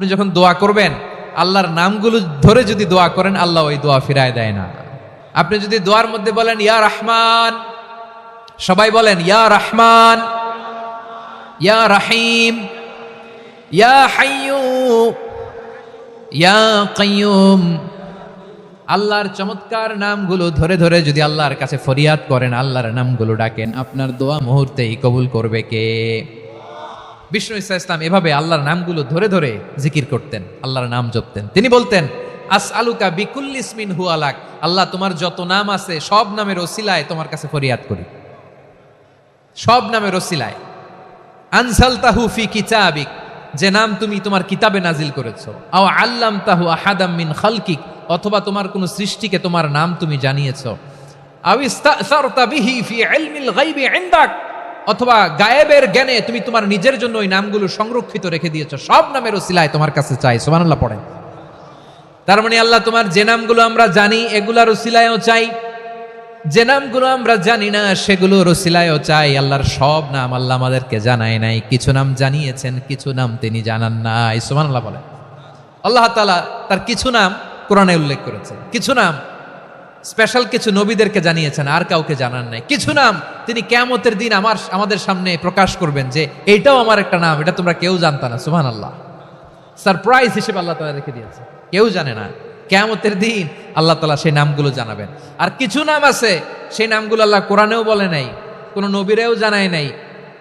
আপনি যখন দোয়া করবেন আল্লাহর নামগুলো ধরে যদি দোয়া করেন আল্লাহ ওই দোয়া ফিরায় দেয় না। আপনি যদি দোয়ার মধ্যে বলেন ইয়া রহমান, সবাই বলেন ইয়া রহমান, ইয়া রহিম, ইয়া হাইয়্যু, ইয়া কাইয়্যুম, আল্লাহর চমৎকার নামগুলো ধরে ধরে যদি আল্লাহর কাছে ফরিয়াদ করেন, আল্লাহর নামগুলো ডাকেন, আপনার দোয়া মুহূর্তেই কবুল করবে কে? বিষ্ণু ঈসা ইসলাম এভাবে আল্লাহর নামগুলো ধরে ধরে জিকির করতেন, আল্লাহর নাম জপতেন। তিনি বলতেন আসআলুকা বিকুল্লি ইসমিন হুয়া লাক, আল্লাহ তোমার যত নাম আছে সব নামের ওসিলায় তোমার কাছে ফরিয়াদ করি, সব নামের ওসিলায়। আনজালতাহু ফি কিতাবিক, যে নাম তুমি তোমার কিতাবে নাজিল করেছো। আও আল্লামতাহু আহাদাম মিন খালকিক, অথবা তোমার কোন সৃষ্টিকে তোমার নাম তুমি জানিয়েছো। আও ইস্তাসারতা বিহি ফি ইলমিল গায়বি ইনদাক, অথবা গায়েবের জ্ঞানে তুমি তোমার নিজের জন্য ওই নামগুলো সংরক্ষিত রেখে দিয়েছো। সব নামের ওসিলায় তোমার কাছে চাই। সুবহানাল্লাহ পড়েন। তার মানে আল্লাহ তোমার যে নামগুলো আমরা জানি এগুলার ওসিলায়ও চাই, যে নামগুলো আমরা জানি না সেগুলোর ওসিলায়ও চাই। আল্লাহর সব নাম আল্লাহ আমাদেরকে জানায় নাই, কিছু নাম জানিয়েছেন, কিছু নাম তিনি জানান নাই। সুবহানাল্লাহ বলেন। আল্লাহ তাআলা তার কিছু নাম কোরআনে উল্লেখ করেছেন, কিছু নাম স্পেশাল কিছু নবীদেরকে জানিয়েছেন, আর কাউকে জানান নাই। কিছু নাম তিনি কিয়ামতের দিন আমাদের সামনে প্রকাশ করবেন যে এইটাও আমার একটা নাম, এটা তোমরা কেউ জানতা না। সুবহানাল্লাহ, সারপ্রাইজ হিসেবে আল্লাহ তাআলা রেখে দিয়েছে, কেউ জানে না। কিয়ামতের দিন আল্লাহ তাআলা সেই নামগুলো জানাবেন। আর কিছু নাম আছে সেই নামগুলো আল্লাহ কোরআনেও বলে নাই, কোনো নবীরেও জানায় নাই,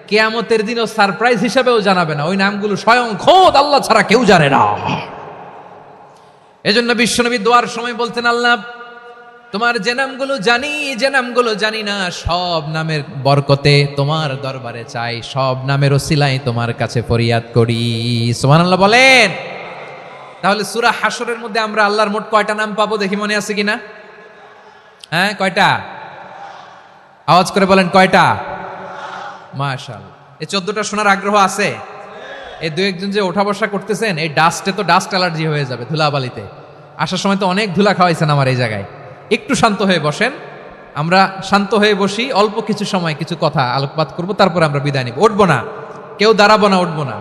কিয়ামতের দিনও সারপ্রাইজ হিসেবেও জানাবে না। ওই নামগুলো স্বয়ং খোদ আল্লাহ ছাড়া কেউ জানে না। এজন্য বিশ্বনবী দোয়ার সময় বলতেন, আল্লাহ তোমার যে নামগুলো জানি, যে নামগুলো জানি না, সব নামের বরকতে তোমার দরবারে চাই, সব নামের ওসিলায় তোমার কাছে ফরিয়াদ করি। সুবহানাল্লাহ বলেন। তাহলে সূরা হাশরের মধ্যে আমরা আল্লাহর মোট কয়টা নাম পাবো দেখি, মনে আছে কিনা? হ্যাঁ, কয়টা? আওয়াজ করে বলেন কয়টা? মাশাআল্লাহ। এই 14টা শোনার আগ্রহ আছে? এই দু একজন যে ওঠা বসা করতেছেন, এই ডাস্টে তো ডাস্ট অ্যালার্জি হয়ে যাবে, ধুলাবালিতে আসার সময় তো অনেক ধুলা খাওয়াইছেন আমার এই জায়গায়। একটু শান্ত হয়ে বসেন, আমরা শান্ত হয়ে বসি, অল্প কিছু সময় কিছু কথা আলোকপাত করব, তারপরে আমরা বিদায় নিব। উঠবো না, কেউ দাঁড়াবো না, উঠবো না।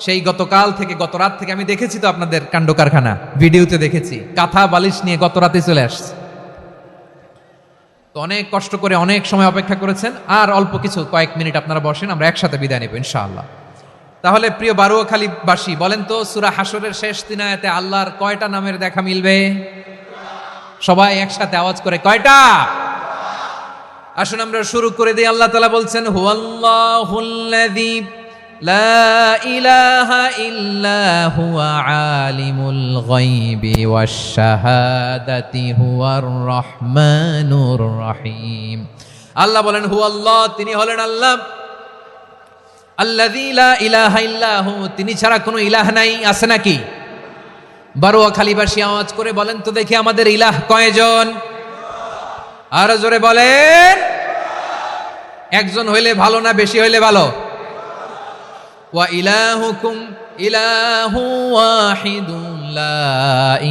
সেই গতকাল থেকে, গত রাত থেকে আমি দেখেছি তো আপনাদের কাণ্ড কারখানা, ভিডিওতে দেখেছি, কাঁথা বালিশ নিয়ে গত রাতে চলে আসছে। তো অনেক কষ্ট করে অনেক সময় অপেক্ষা করেছেন, আর অল্প কিছু কয়েক মিনিট আপনারা বসেন, আমরা একসাথে বিদায় নেব ইনশাআল্লাহ। তাহলে প্রিয় বারুয়াখালীবাসী বলেন তো, সূরা হাশরের শেষ 3 আয়াতে আল্লাহর কয়টা নামের দেখা মিলবে? সবাই একসাথে আওয়াজ করে কয়টা? আসুন আমরা শুরু করে দিই। আল্লাহ তাআলা বলছেন হুয়াল্লাহুল্লাযী লা ইলাহা ইল্লা হুয়া আলিমুল গায়বি ওয়াশ শাহাদাতি হুয়ার রহমানুর রহিম। আল্লাহ বলেন হুয়াল্লাহ, তিনি হলেন আল্লাহ, আল্লাযী লা ইলাহা ইল্লা হু, তিনি ছাড়া কোনো ইলাহ নাই। আছে নাকি? বারুয়াখালীবাসী আওয়াজ করে বলেন তো দেখি, আমাদের ইলাহ কয়জন? আর জোরে বলেন। একজন হইলে ভালো না বেশি হইলে ভালো? ওয়া ইলাহুকুম ইলাহু ওয়াহিদুন লা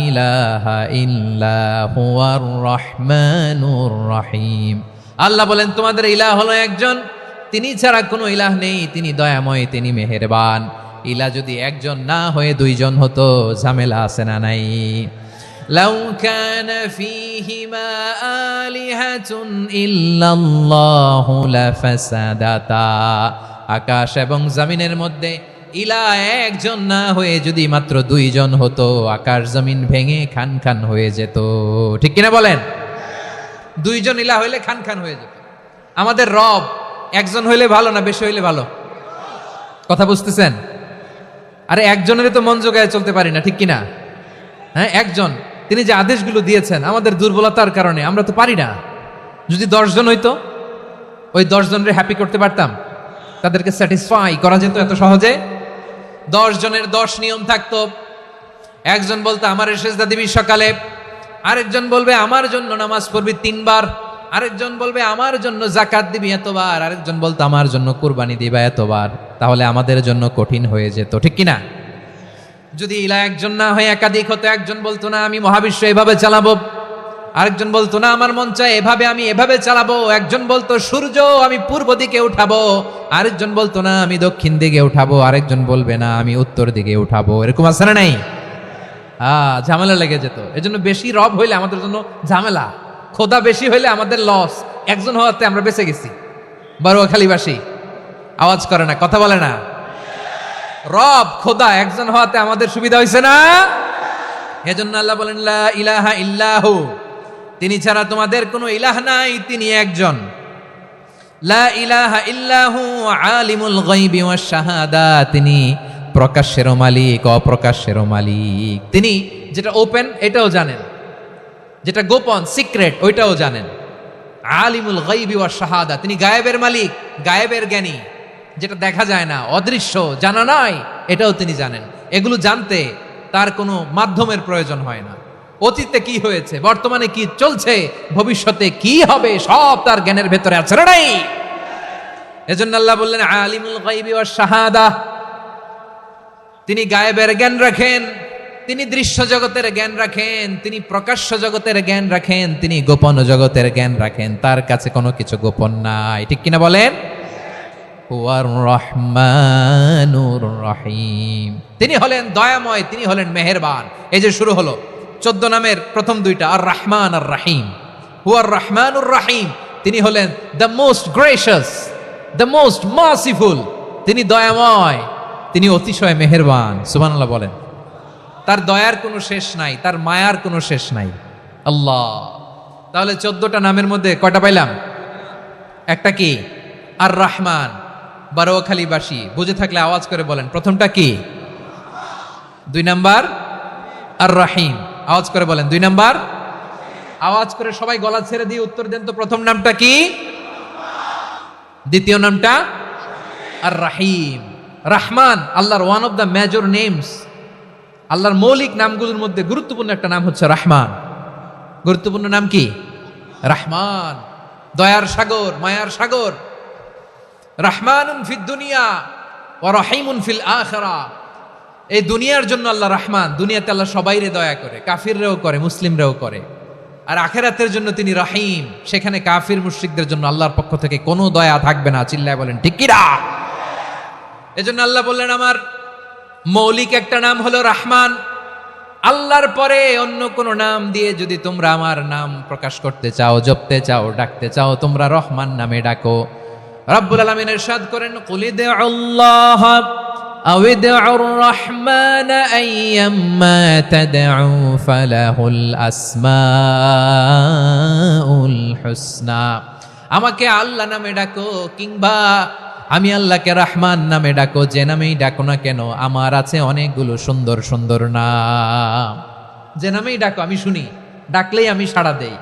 ইলাহা ইল্লা হুয়ার রহমানুর রহিম। আল্লাহ বলেন তোমাদের ইলাহ হলো একজন, তিনি ছাড়া কোনো ইলাহ নেই, তিনি দয়াময়, তিনি মেহেরবান। ইলা যদি একজন না হয়ে দুইজন হতো, ঝামেলা আছে না নাই? লাউ কানা ফীহিমা আলিহাতুন ইল্লাল্লাহু লাফাসাদাতা, আকাশ এবং জমিনের মধ্যে ইলা একজন না হয়ে যদি মাত্র দুইজন হতো, আকাশ জমিন ভেঙে খান খান হয়ে যেত। ঠিক কিনা বলেন? দুইজন ইলা হইলে খান খান হয়ে যেত। আমাদের রব একজন হইলে ভালো না বেশি হইলে ভালো? কথা বুঝতেছেন? আরে একজনের তো মন জোগায় চলতে পারি না, ঠিক কিনা? হ্যাঁ, একজন, তিনি যে আদেশগুলো দিয়েছেন আমাদের দুর্বলতার কারণে আমরা তো পারি না। যদি 10 জন হইতো, ওই 10 জনের হ্যাপি করতে পারতাম, তাদেরকে স্যাটিসফাই করা যেত এত সহজে। 10 জনের 10 নিয়ম থাকতো। একজন বলতো আমার সেজদা দিবি সকালে, আরেকজন বলবে আমার জন্য নামাজ পড়বি 3 বার, আরেকজন বলবে আমার জন্য যাকাত দিবি এতবার, আরেকজন বলতো আমার জন্য কুরবানি দিবা এতবার। তাহলে আমাদের জন্য কঠিন হয়ে যেত, ঠিক কিনা? যদি ইলা একজন না হয়ে একাধিক হতো, একজন বলতো না আমি মহাবিশ্ব এভাবে চালাবো, আরেকজন বলতো না আমার মন চায় এভাবে, আমি এভাবে চালাবো। একজন বলতো সূর্য আমি পূর্ব দিকে উঠাবো, আরেকজন বলতো না আমি দক্ষিণ দিকে উঠাবো, আরেকজন বলবে না আমি উত্তর দিকে উঠাবো। এরকম আছে না নাই? ঝামেলা লেগে যেত। এজন্য বেশি রব হইলে আমাদের জন্য ঝামেলা, খোদা বেশি হইলে আমাদের লস। একজন হওয়াতে আমরা বেঁচে গেছি। বারোয়াখালীবাসী আওয়াজ করে না, কথা বলে না। রব খোদা একজন হওয়াতে আমাদের সুবিধা হয়েছে না। এজন্য আল্লাহ বলেন লা ইলাহা ইল্লাহু, তিনি ছাড়া তোমাদের কোনো ইলাহ নাই, তিনি একজন। লা ইলাহা ইল্লাহু আলিমুল গায়বি ওয়াশ শাহাদা, তিনি প্রকাশ্যেরও মালিক অপ্রকাশ্যেরও মালিক। তিনি যেটা ওপেন এটাও জানেন, যেটা গোপন সিক্রেট ওইটাও জানেন। আলিমুল গায়বি ওয়াশ শাহাদা, তিনি গায়েবের মালিক, গায়েবের জ্ঞানী, যেটা দেখা যায় না, অদৃশ্য, জানা নাই, এটাও তিনি জানেন। এগুলো জানতে তার কোনো মাধ্যমের প্রয়োজন হয় না। অতীতে কি হয়েছে, বর্তমানে কি চলছে, ভবিষ্যতে কি হবে, সব তার জ্ঞানের ভেতরে আছে না নাই? এজন্য আল্লাহ বললেন আলিমুল গায়বি ওয়াশ শাহাদা, তিনি গায়েবের জ্ঞান রাখেন, তিনি দৃশ্য জগতের জ্ঞান রাখেন, তিনি প্রকাশ্য জগতের জ্ঞান রাখেন, তিনি গোপন জগতের জ্ঞান রাখেন। তার কাছে কোনো কিছু গোপন নাই, ঠিক কিনা বলেন? হুয়ার রহমানুর রহিম, তিনি হলেন দয়াময়, তিনি হলেন মেহেরবান। এই যে শুরু হলো 14 নামের প্রথম দুইটা, আর রহমান আর রাহিম। হুয়ার রহমানুর রাহিম, তিনি হলেন the most gracious, the most merciful, তিনি দয়াময়, তিনি অতিশয় মেহেরবান। সুবহানাল্লাহ বলেন। তার দয়ার কোনো শেষ নাই, তার মায়ার কোনো শেষ নাই। আল্লাহ, তাহলে 14টা নামের মধ্যে কয়টা পাইলাম? একটা কি? আর রহমান। বারোয়াখালীবাসী বুঝে থাকলে আওয়াজ করে বলেন, প্রথমটা কি? 2 নাম্বার আর রাহিম। আওয়াজ করে বলেন 2 নাম্বার। আওয়াজ করে সবাই গলা ছেড়ে দিয়ে উত্তর দেন তো, প্রথম নামটা কি? দ্বিতীয় নামটা আর রাহিম। রহমান আল্লাহর one of the major names, আল্লাহর মৌলিক নামগুলোর মধ্যে গুরুত্বপূর্ণ একটা নাম হচ্ছে রহমান। গুরুত্বপূর্ণ নাম কি? রহমান, দয়ার সাগর, মায়ার সাগর। রহমানুন ফিদ দুনিয়া ওয়া রহিমুন ফিল আখিরা, এই দুনিয়ার জন্য আল্লাহ রহমান, দুনিয়াতে আল্লাহ সবাইরে দয়া করে, কাফিররেও করে, মুসলিমরেও করে। আর আখিরাতের জন্য তিনি রহিম, সেখানে কাফির মুশরিকদের জন্য আল্লাহর পক্ষ থেকে কোনো দয়া থাকবে না। চিল্লায় বলেন ঠিক কি না? এজন্য আল্লাহ বললেন আমার মৌলিক একটা নাম হলো রহমান। আল্লাহর পরে অন্য কোন নাম দিয়ে যদি তোমরা আমার নাম প্রকাশ করতে চাও, জপতে চাও, ডাকতে চাও, তোমরা রহমান নামে ডাকো। রব্বুল আলামিন ইরশাদ করেন কুলিদুল্লাহ আউইদুর রহমান আইয়াম্মা তাদউ ফালাহুল আসমাউল হুসনা, আমাকে আল্লাহ নামে ডাকো কিংবা আমি আল্লাহকে রহমান নামে ডাকো, যে নামেই ডাকো না কেন আমার আছে অনেকগুলো সুন্দর সুন্দর নাম। যে নামেই ডাকো আমি শুনি, ডাকলেই আমি সাড়া দেই।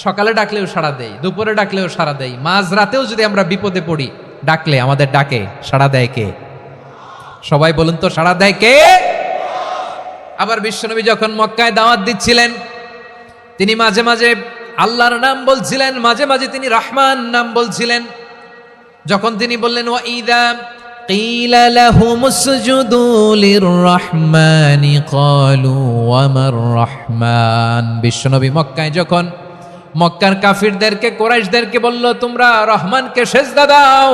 সকালে ডাকলেও সাড়া দেই, দুপুরে ডাকলেও সাড়া দেই, মাঝরাতেও যদি আমরা বিপদে পড়ি ডাকলে আমাদের ডাকে সাড়া দেয় কে? সবাই বলুন তো, সাড়া দেয় কে? আবার বিশ্বনবী যখন মক্কায় দাওয়াত দিচ্ছিলেন, তিনি মাঝে মাঝে আল্লাহর নাম বলছিলেন, মাঝে মাঝে তিনি রহমান নাম বলছিলেন। যখন তিনি বললেন ওয়াইদা কিলা লাহুমুসজুদু লিররহমানি ক্বালু ওয়ামার রহমান, বিশ্বনবী মক্কায় যখন মক্কার কাফিরদেরকে, কুরাইশদেরকে বলল তোমরা রহমানকে সেজদা দাও,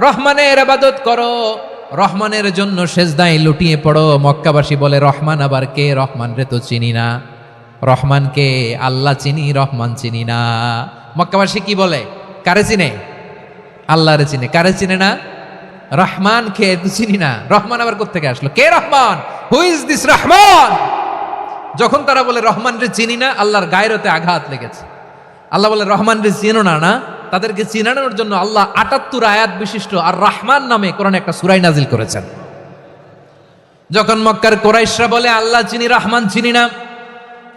রহমানের ইবাদত করো, রহমানের জন্য সেজদায় লুটিয়ে পড়ো, মক্কাবাসী বলে রহমান আবার কে? রহমান রে তো চিনি না। রহমানকে আল্লাহ চিনি, রহমান চিনি না। মক্কাবাসী কি বলে? কারে চিনে? আল্লাহরে চিনে। কারে চিনে না? রহমান কে তো চিনি না। রহমান আবার কোত্থেকে আসলো? কে Rahman? Who is this Rahman? যখন তারা বলে রহমান রে চিনি না, আল্লাহর গায়রতে আঘাত লেগেছে। আল্লাহ বলে রহমান রে চিনো না, না তাদেরকে চিনানোর জন্য আল্লাহ 78 আয়াত বিশিষ্ট আর রহমান নামে কোরআনে একটা সূরা নাজিল করেছেন। যখন মক্কার কুরাইশরা বলে আল্লাহ চিনি, রহমান চিনি না,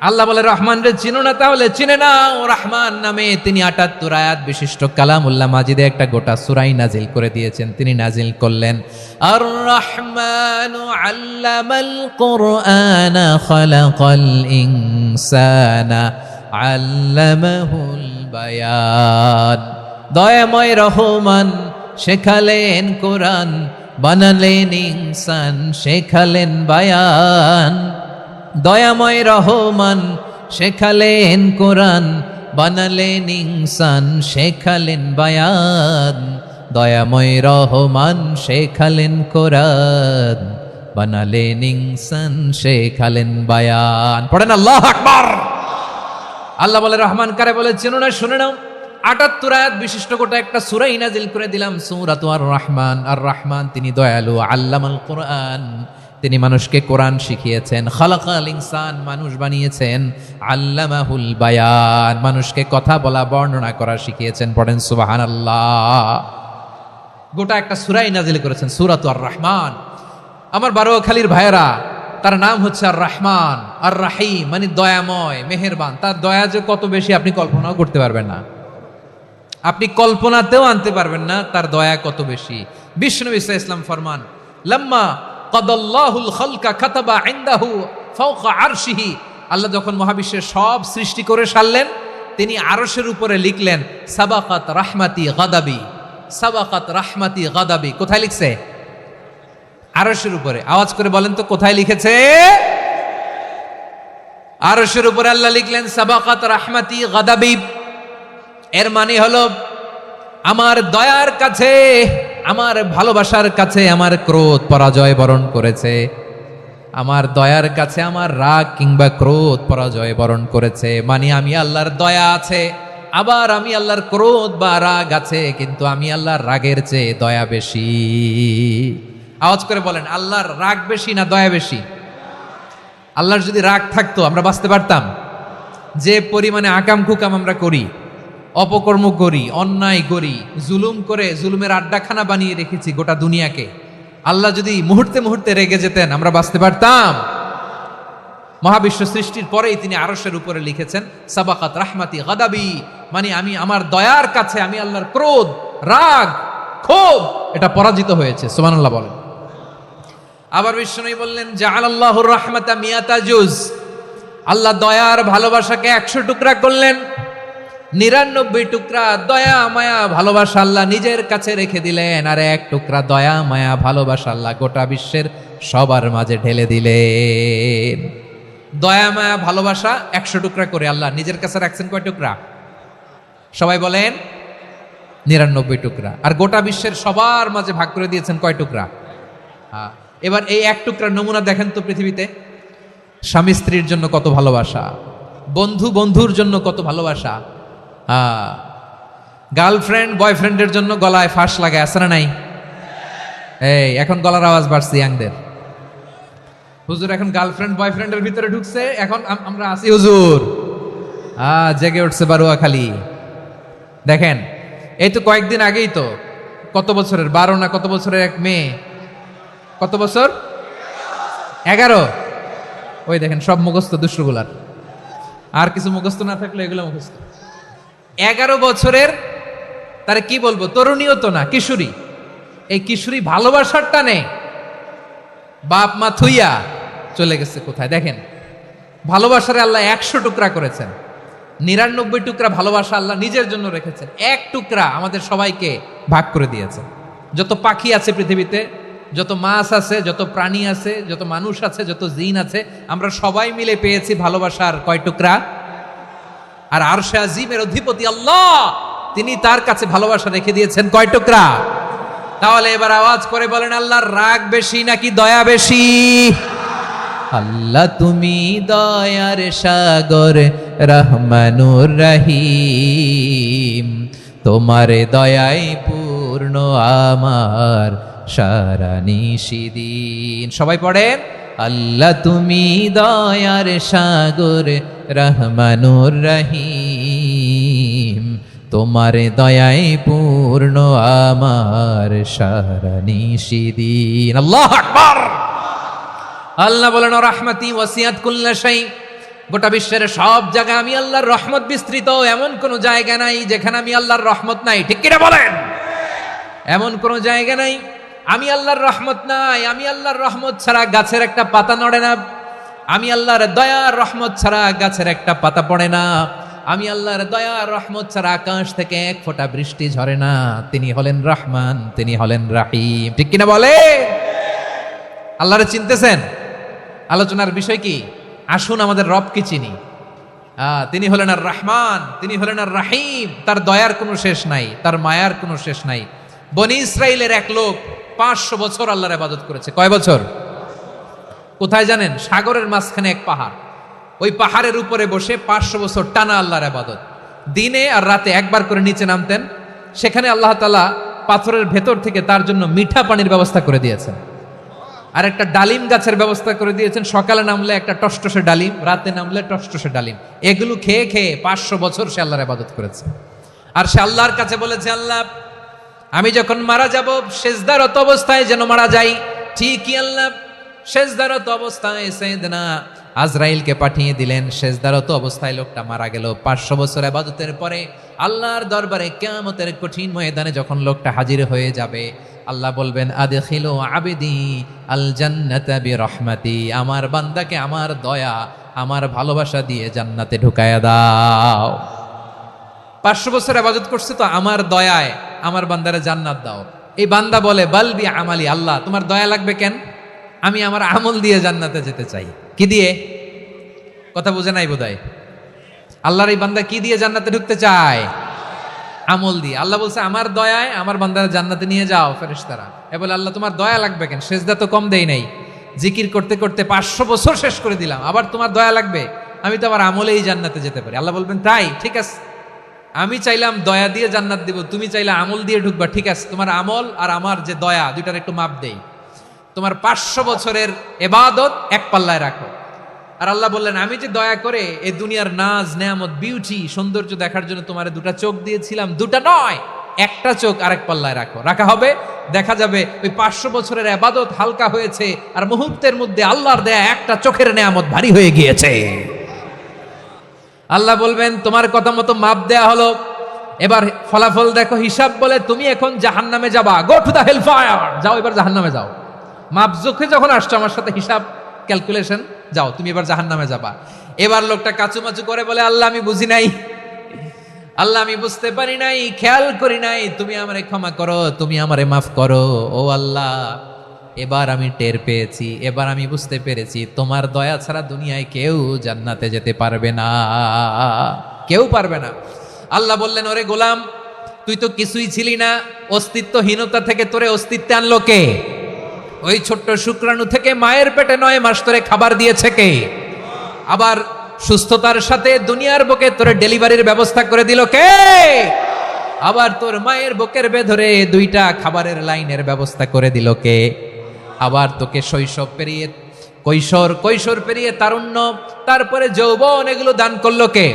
আল্লাহ বলে রহমান রে চিনো না, তাহলে চিনে নাও রহমান নামে তিনি 78 আয়াত বিশিষ্ট কালামুল্লাহ মাজিদে একটা গোটা সূরাই নাজিল করে দিয়েছেন। তিনি নাজিল করলেন আর রহমানু আল্লামাল কুরআনা খালাকাল ইনসানা আল্লামাহুল বায়ান, দয়াময় রহমান শেখালেন কোরআন, বানালেন ইনসান, শেখালেন বায়ান। দয়াময় রহমান শেখালেন কোরআন, বানালেন ইনসান, শেখালেন বায়ান। দয়াময় রহমান শেখালেন কোরআন, বানালেন ইনসান, শেখালেন বায়ান। পড়েন আল্লাহু আকবার। আল্লাহ বলে রহমান কারে বলে চেনো না, শুনে নাও। ৭৮ আয়াত বিশিষ্ট গোটা একটা সূরা নাজিল করে দিলাম, সূরাতু আর রহমান। আর রহমান তিনি দয়ালু, আল্লামাল কোরআন, তিনি মানুষকে কোরআন শিখিয়েছেন। খালাকাল ইনসান, মানুষ বানিয়েছেন। আল্লামাহুল বায়ান, মানুষকে কথা বলা, বর্ণনা করা শিখিয়েছেন। পড়েন সুবহানাল্লাহ। গোটা একটা সূরা নাজিল করেছেন, সূরাতু আর রহমান। আমার বারোয়াখালীর ভাইয়েরা, তার নাম হচ্ছে আর রহমান আর রাহিম, মানে দয়াময়, মেহেরবান। তার দয়া যে কত বেশি আপনি কল্পনাও করতে পারবেন না, আপনি কল্পনাতেও আনতে পারবেন না তার দয়া কত বেশি। বিষ্ণু ইসা ইসলাম ফরমান, লাম্মা কাদাল্লাহুল খালকা কাতাবা ইনদাহু ফাওকা আরশিহি। আল্লাহ যখন মহাবিশ্বের সব সৃষ্টি করে সারলেন, তিনি আরশের উপরে লিখলেন সাবাকাত রাহমাতি গাদাবি, সাবাকাত রাহমাতি গাদাবি। কোথায় লিখছে? আরশের উপরে। আওয়াজ করে বলেন তো কোথায় লিখেছে? আরশের উপরে আল্লাহ লিখলেন সাবাকাত রাহমাতি গাদাবি। এর মানে হলো আমার দয়ার কাছে, আমার ভালোবাসার কাছে আমার ক্রোধ পরাজয় বরণ করেছে। আমার দয়ার কাছে আমার রাগ কিংবা ক্রোধ পরাজয় বরণ করেছে। মানে আমি আল্লাহর দয়া আছে, আবার আমি আল্লাহর ক্রোধ বা রাগ আছে, কিন্তু আমি আল্লাহর রাগের চেয়ে দয়া বেশি। আওয়াজ করে বলেন, আল্লাহর রাগ বেশি না দয়া বেশি? আল্লাহর যদি রাগ থাকতো আমরা বাঁচতে পারতাম? যে পরিমাণে আকাম কুকাম আমরা করি, অপকর্ম করি, অন্যায় করি, জুলুম করে জুলুমের আড্ডাখানা বানিয়ে রেখেছি গোটা দুনিয়াকে, আল্লাহ যদি মুহূর্তে মুহূর্তে রেগে যেতেন আমরা বাঁচতে পারতাম? মহাবিশ্ব সৃষ্টির পরেই তিনি আরশের উপরে লিখেছেন সাবাকাত রাহমাতি গাদাবি, মানে আমি আমার দয়ার কাছে আমি আল্লাহর ক্রোধ, রাগ, ক্ষোভ এটা পরাজিত হয়েছে। সুবহানাল্লাহ বলেন। আবার বিষ্ণু বললেন জাআলাল্লাহুর রাহমাতা মিয়াতা জুজ, আল্লাহ দয়ার ভালোবাসাকে 100 টুকরা করলেন। 99 টুকরা দয়া মায়া ভালোবাসা আল্লাহ নিজের কাছে রেখে দিলেন, আর 1 টুকরা দয়া মায়া ভালোবাসা আল্লাহ গোটা বিশ্বের সবার মাঝে ঢেলে দিলেন। দয়া মায়া ভালোবাসা 100 টুকরা করে আল্লাহ নিজের কাছে রাখছেন কয় টুকরা? সবাই বলেন 99 টুকরা। আর গোটা বিশ্বের সবার মাঝে ভাগ করে দিয়েছেন কয় টুকরা? হ্যাঁ। এবার এই 1 টুকরার নমুনা দেখেন তো পৃথিবীতে। স্বামী স্ত্রীর জন্য কত ভালোবাসা, বন্ধু বন্ধুর জন্য কত ভালোবাসা, গার্লফ্রেন্ড বয়ফ্রেন্ডের জন্য গলায় ফাঁস লাগায়, আছে না নাই? এই এখন গলার আওয়াজ বাড়ছে ইয়াংদের। হুজুর এখন গার্লফ্রেন্ড বয়ফ্রেন্ডের ভিতরে ঢুকছে, এখন আমরা আছি হুজুর। জেগে উঠছে বারোয়াখালী। দেখেন এই তো কয়েকদিন আগেই তো, কত বছরের 12 না কত বছরের এক মেয়ে, কত বছর? 11। ওই দেখেন সব মুখস্থ দুষ্টগুলার, আর কিছু মুখস্থ না থাকলে এগুলো মুখস্থ। 11 বছরের, তারে কি বলবো, তরুণীও তো না, কিশোরী। এই কিশোরী ভালোবাসার টানে বাপ মা থুইয়া চলে গেছে কোথায়? দেখেন ভালোবাসারে আল্লাহ 100 টুকরা করেছেন, 99 টুকরা ভালোবাসা আল্লাহ নিজের জন্য রেখেছেন, 1 টুকরা আমাদের সবাইকে ভাগ করে দিয়েছেন। যত পাখি আছে পৃথিবীতে, যত মাছ আছে, যত প্রাণী আছে, যত মানুষ আছে, যত জিন আছে, আমরা সবাই মিলে পেয়েছি ভালোবাসার কয় টুকরা? আর আরশে আজিমের অধিপতি আল্লাহ, তিনি তার কাছে ভালোবাসা রেখে দিয়েছেন কয় টুকরা? তাহলে এবার আওয়াজ করে বলেন, আল্লাহর রাগ বেশি নাকি দয়া বেশি? আল্লাহ তুমি দয়ার সাগর রহমানুর রহিম, তোমার দয়ায় পূর্ণ আমার সারা নিশিদিন। সবাই পড়েন, আল্লাহ তুমি দয়ার সাগর রহমানুর রহিম, তোমার দয়ায় পূর্ণ আমার সারা নিশিদিন। আল্লাহু আকবার। আল্লাহ বলেন রাহমাতি ওয়াসিয়াত কুল্লা শাই, গোটা বিশ্বের সব জায়গায় আমি আল্লাহর রহমত বিস্তৃত, এমন কোন জায়গা নাই যেখানে আমি আল্লাহর রহমত নাই। ঠিক কিনা বলেন? এমন কোন জায়গা নাই আমি আল্লাহর রহমত নাই। আমি আল্লাহর রহমত ছাড়া গাছের একটা পাতা নড়ে না, আমি আল্লাহর দয়ার রহমত ছাড়া গাছের একটা পাতা পড়ে না, আমি আল্লাহর দয়ার রহমত ছাড়া আকাশ থেকে 1 ফোঁটা বৃষ্টি ঝরে না। তিনি হলেন রহমান, তিনি হলেন রাহিম। ঠিক কিনা বলে? আল্লাহরে চিনতেছেন? আলোচনার বিষয় কি? আসুন আমাদের রবকে চিনি। তিনি হলেন আর রহমান, তিনি হলেন আর রাহিম। তার দয়ার কোনো শেষ নাই, তার মায়ার কোনো শেষ নাই। বনি ইসরাইলের এক লোক 500 বছর আল্লাহর ইবাদত করেছে। কয় বছর? কোথায় জানেন? সাগরের মাঝখানে এক পাহাড়, ওই পাহাড়ের উপরে বসে 500 বছর টানা আল্লাহর ইবাদত। দিনে আর রাতে একবার করে নিচে নামতেন। সেখানে আল্লাহ তাআলা পাথরের ভেতর থেকে তার জন্য মিঠা পানির ব্যবস্থা করে দিয়েছেন, আর একটা ডালিম গাছের ব্যবস্থা করে দিয়েছেন। সকালে নামলে একটা টসটসে ডালিম, রাতে নামলে টসটসে ডালিম। এগুলো খেয়ে খেয়ে 500 বছর সে আল্লাহর ইবাদত করেছে। আর সে আল্লাহর কাছে বলেছে, আল্লাহ আমি যখন মারা যাব সেজদারত অবস্থায় যেন মারা যাই। ঠিকই আল্লাহ সেজদারত অবস্থায় সাইয়েদনা আজরাইলকে পাঠিয়ে দিলেন। সেজদারত অবস্থায় লোকটা মারা গেল। 500 বছর ইবাদতের পরে আল্লাহর দরবারে কিয়ামতের কঠিন ময়দানে যখন লোকটা হাজির হয়ে যাবে, আল্লাহ বলবেন আদখিলু আবদি আল জান্নাতা বিরহমাতি, আমার বান্দাকে আমার দয়া, আমার ভালোবাসা দিয়ে জান্নাতে ঢুকায়া দাও। 500 বছর ইবাদত করছে তো আমার দয়ায় আমার বান্দারে জান্নাত দাও। এই বান্দা বলে বালবি আমালি, আল্লাহ তোমার দয়া লাগবে কেন? আমি আমার আমল দিয়ে জান্নাতে যেতে চাই। কি দিয়ে? কথা বুঝে নাই বোধহয়। আল্লাহর এই বান্দা কি দিয়ে জান্নাতে ঢুকতে চায়? আমল দিয়ে। আল্লাহ বলছে আমার দয়ায় আমার বান্দারা জান্নাতে নিয়ে যাও ফেরেশতারা। এ বলে আল্লাহ তোমার দয়া লাগবে কেন? সেজদা তো কম দেই নাই, জিকির করতে করতে 500 বছর শেষ করে দিলাম, আবার তোমার দয়া লাগবে? আমি তো আমার আমলেই জান্নাতে যেতে পারি। আল্লাহ বলবেন তাই, ঠিক আছে, আমি চাইলাম দয়া দিয়ে জান্নাত দিব, তুমি চাইলে আমল দিয়ে ঢুকবা, ঠিক আছে, তোমার আমল আর আমার যে দয়া দুইটার একটু মাপ দেই। তোমার 500 বছরের ইবাদত এক পাল্লায় রাখো। আর আল্লাহ বললেন আমি যে দয়া করে এই দুনিয়ার নাজ নেয়ামত বিউটি সৌন্দর্য দেখার জন্য তোমার দুটা চোখ দিয়েছিলাম, দুটা নয় একটা চোখ আরেক পাল্লায় রাখো। রাখা হবে, দেখা যাবে ওই 500 বছরের ইবাদত হালকা হয়েছে আর মুহূর্তের মধ্যে আল্লাহর দেয়া একটা চোখের নেয়ামত ভারী হয়ে গিয়েছে। আল্লাহ বলবেন তোমার কথা মতো মাপ দেয়া হলো, এবার ফলাফল দেখো, হিসাব বলে তুমি এখন জাহান্নামে যাবা, go to the hell fire, যাও এবার জাহান্নামে যাও। মাপ জোখে যখন আসছো আমার সাথে হিসাব ক্যালকুলেশন, যাও তুমি এবার জাহান্নামে যাবা। এবার লোকটা কাচুমাচু করে বলে আল্লাহ আমি বুঝি নাই, আল্লাহ আমি বুঝতে পারি নাই, খেয়াল করি নাই, তুমি আমারে ক্ষমা করো, তুমি আমারে মাফ করো। ও আল্লাহ এবার আমি টের পেয়েছি, এবার আমি বুঝতে পেরেছি তোমার দয়া ছাড়া দুনিয়ায় কেউ জান্নাতে যেতে পারবে না, কেউ পারবে না। আল্লাহ বললেন ওরে গোলাম তুই তো কিছুই ছিলি না, অস্তিত্বহীনতা থেকে তোরে অস্তিত্বে আনলো কে? ওই ছোট্ট শুক্রাণু থেকে মায়ের পেটে 9 মাস তোরে খাবার দিয়েছে কে? আবার সুস্থতার সাথে দুনিয়ার বুকে তোরে ডেলিভারির ব্যবস্থা করে দিল কে? আবার তোর মায়ের বুকের ভেতরে 2টা খাবারের লাইনের ব্যবস্থা করে দিল কে? আবার তোকে শৈশব পেরিয়ে কৈশোর পেরিয়ে তারুণ্য, তারপরে যৌবন, এগুলো দান করলো কে?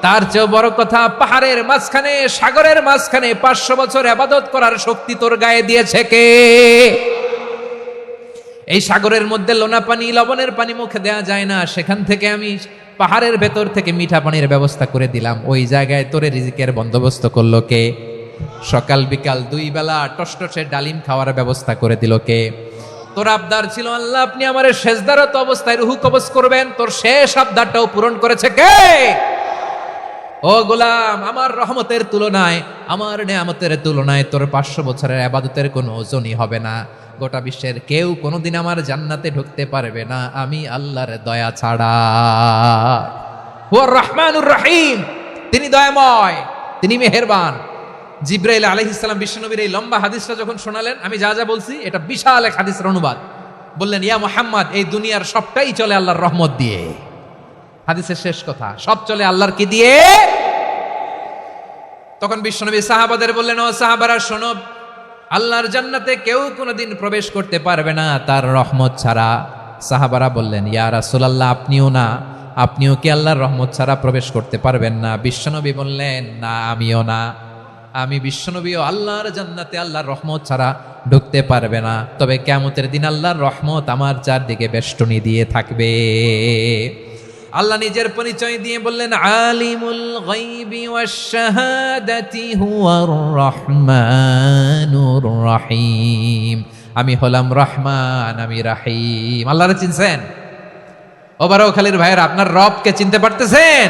তার চেয়েও বড় কথা, পাহাড়ের মাঝখানে সাগরের মাঝখানে 500 বছর ইবাদত করার শক্তি তোর গায়ে দিয়েছে কে? এই সাগরের মধ্যে লোনা পানি, লবণের পানি মুখে দেয়া যায় না, সেখান থেকে আমি পাহাড়ের ভেতর থেকে মিঠা পানির ব্যবস্থা করে দিলাম। ওই জায়গায় তোরে রিজিকের বন্দোবস্ত করলো কে? সকাল বিকাল 2 বেলা টসটসে ডালিম খাওয়ার ব্যবস্থা করে দিল কে? তোর আবদার ছিল আল্লাহ আপনি আমার সেজদারত অবস্থায় রুহু কবজ করবেন, তোর শেষ আবদারটাও পূরণ করেছে কে? ও গোলাম আমার রহমতের তুলনায়, আমার নেয়ামতের তুলনায় তোর 500 বছরের ইবাদতের কোনো ওজনই হবে না। গোটা বিশ্বের কেউ কোনোদিন আমার জান্নাতে ঢুকতে পারবে না আমি আল্লাহর দয়া ছাড়া। হুয়ার রহমানুর রহিম, তিনি দয়াময়, তিনি মেহেরবান। জিব্রাইল আলাইহিস সালাম বিশ্বনবীর এই লম্বা হাদিসটা যখন শোনালেন, আমি যা যা বলছি এটা বিশাল এক হাদিসের অনুবাদ। বললেন ইয়া মুহাম্মদ এই দুনিয়ার সবটাই চলে আল্লাহর রহমত দিয়ে। হাদিসের শেষ কথা, সব চলে আল্লাহর কি দিয়ে? তখন বিশ্বনবী সাহাবাদের বললেন ও সাহাবারা শোনো, আল্লাহর জান্নাতে কেউ কোনোদিন প্রবেশ করতে পারবে না তার রহমত ছাড়া। সাহাবারা বললেন ইয়া রাসূলুল্লাহ আপনিও না, আপনিও কি আল্লাহর রহমত ছাড়া প্রবেশ করতে পারবেন না? বিশ্বনবী বললেন না আমিও না, আমি বিশ্বনবীও আল্লাহর জান্নাতে আল্লাহর রহমত ছাড়া ঢুকতে পারবে না। তবে কিয়ামতের দিন আল্লাহর রহমত আমার চারদিকে বেষ্টনী দিয়ে থাকবে। আল্লাহ নিজের পরিচয় দিয়ে বললেন আলিমুল গায়বি ওয়াশ শাহাদাতি হুয়ার রহমানুর রহিম, আমি হলাম রহমান, আমি রাহিম। আল্লাহরে চিনছেন? ওবারখালীর ভাইয়েরা আপনার রবকে চিনতে পারতেছেন?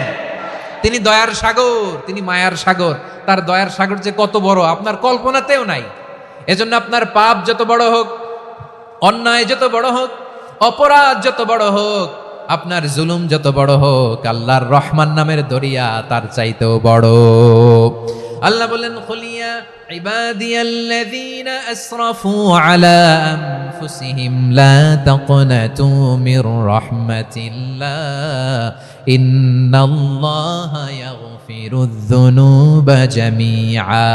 তিনি দয়ার সাগর, তিনি মায়ার সাগর। তার দয়ার সাগর যে কত বড় আপনার কল্পনাতেও নাই। এজন্য আপনার পাপ যত বড় হোক, অন্যায় যত বড় হোক, অপরাধ যত বড় হোক, আপনার জুলুম যত বড় হোক, আল্লাহর রহমান নামের দরিয়া তার চাইতেও বড়। আল্লাহ বলেন, কুলিয়া ইবাদিয়াল্লাযীনা আসরাফু আলা আনফুসিহিম লা তাকনাতু মির রাহমাতিল্লাহ ইন্নাল্লাহা ইয়াগফিরুয যুনুবা জামিআ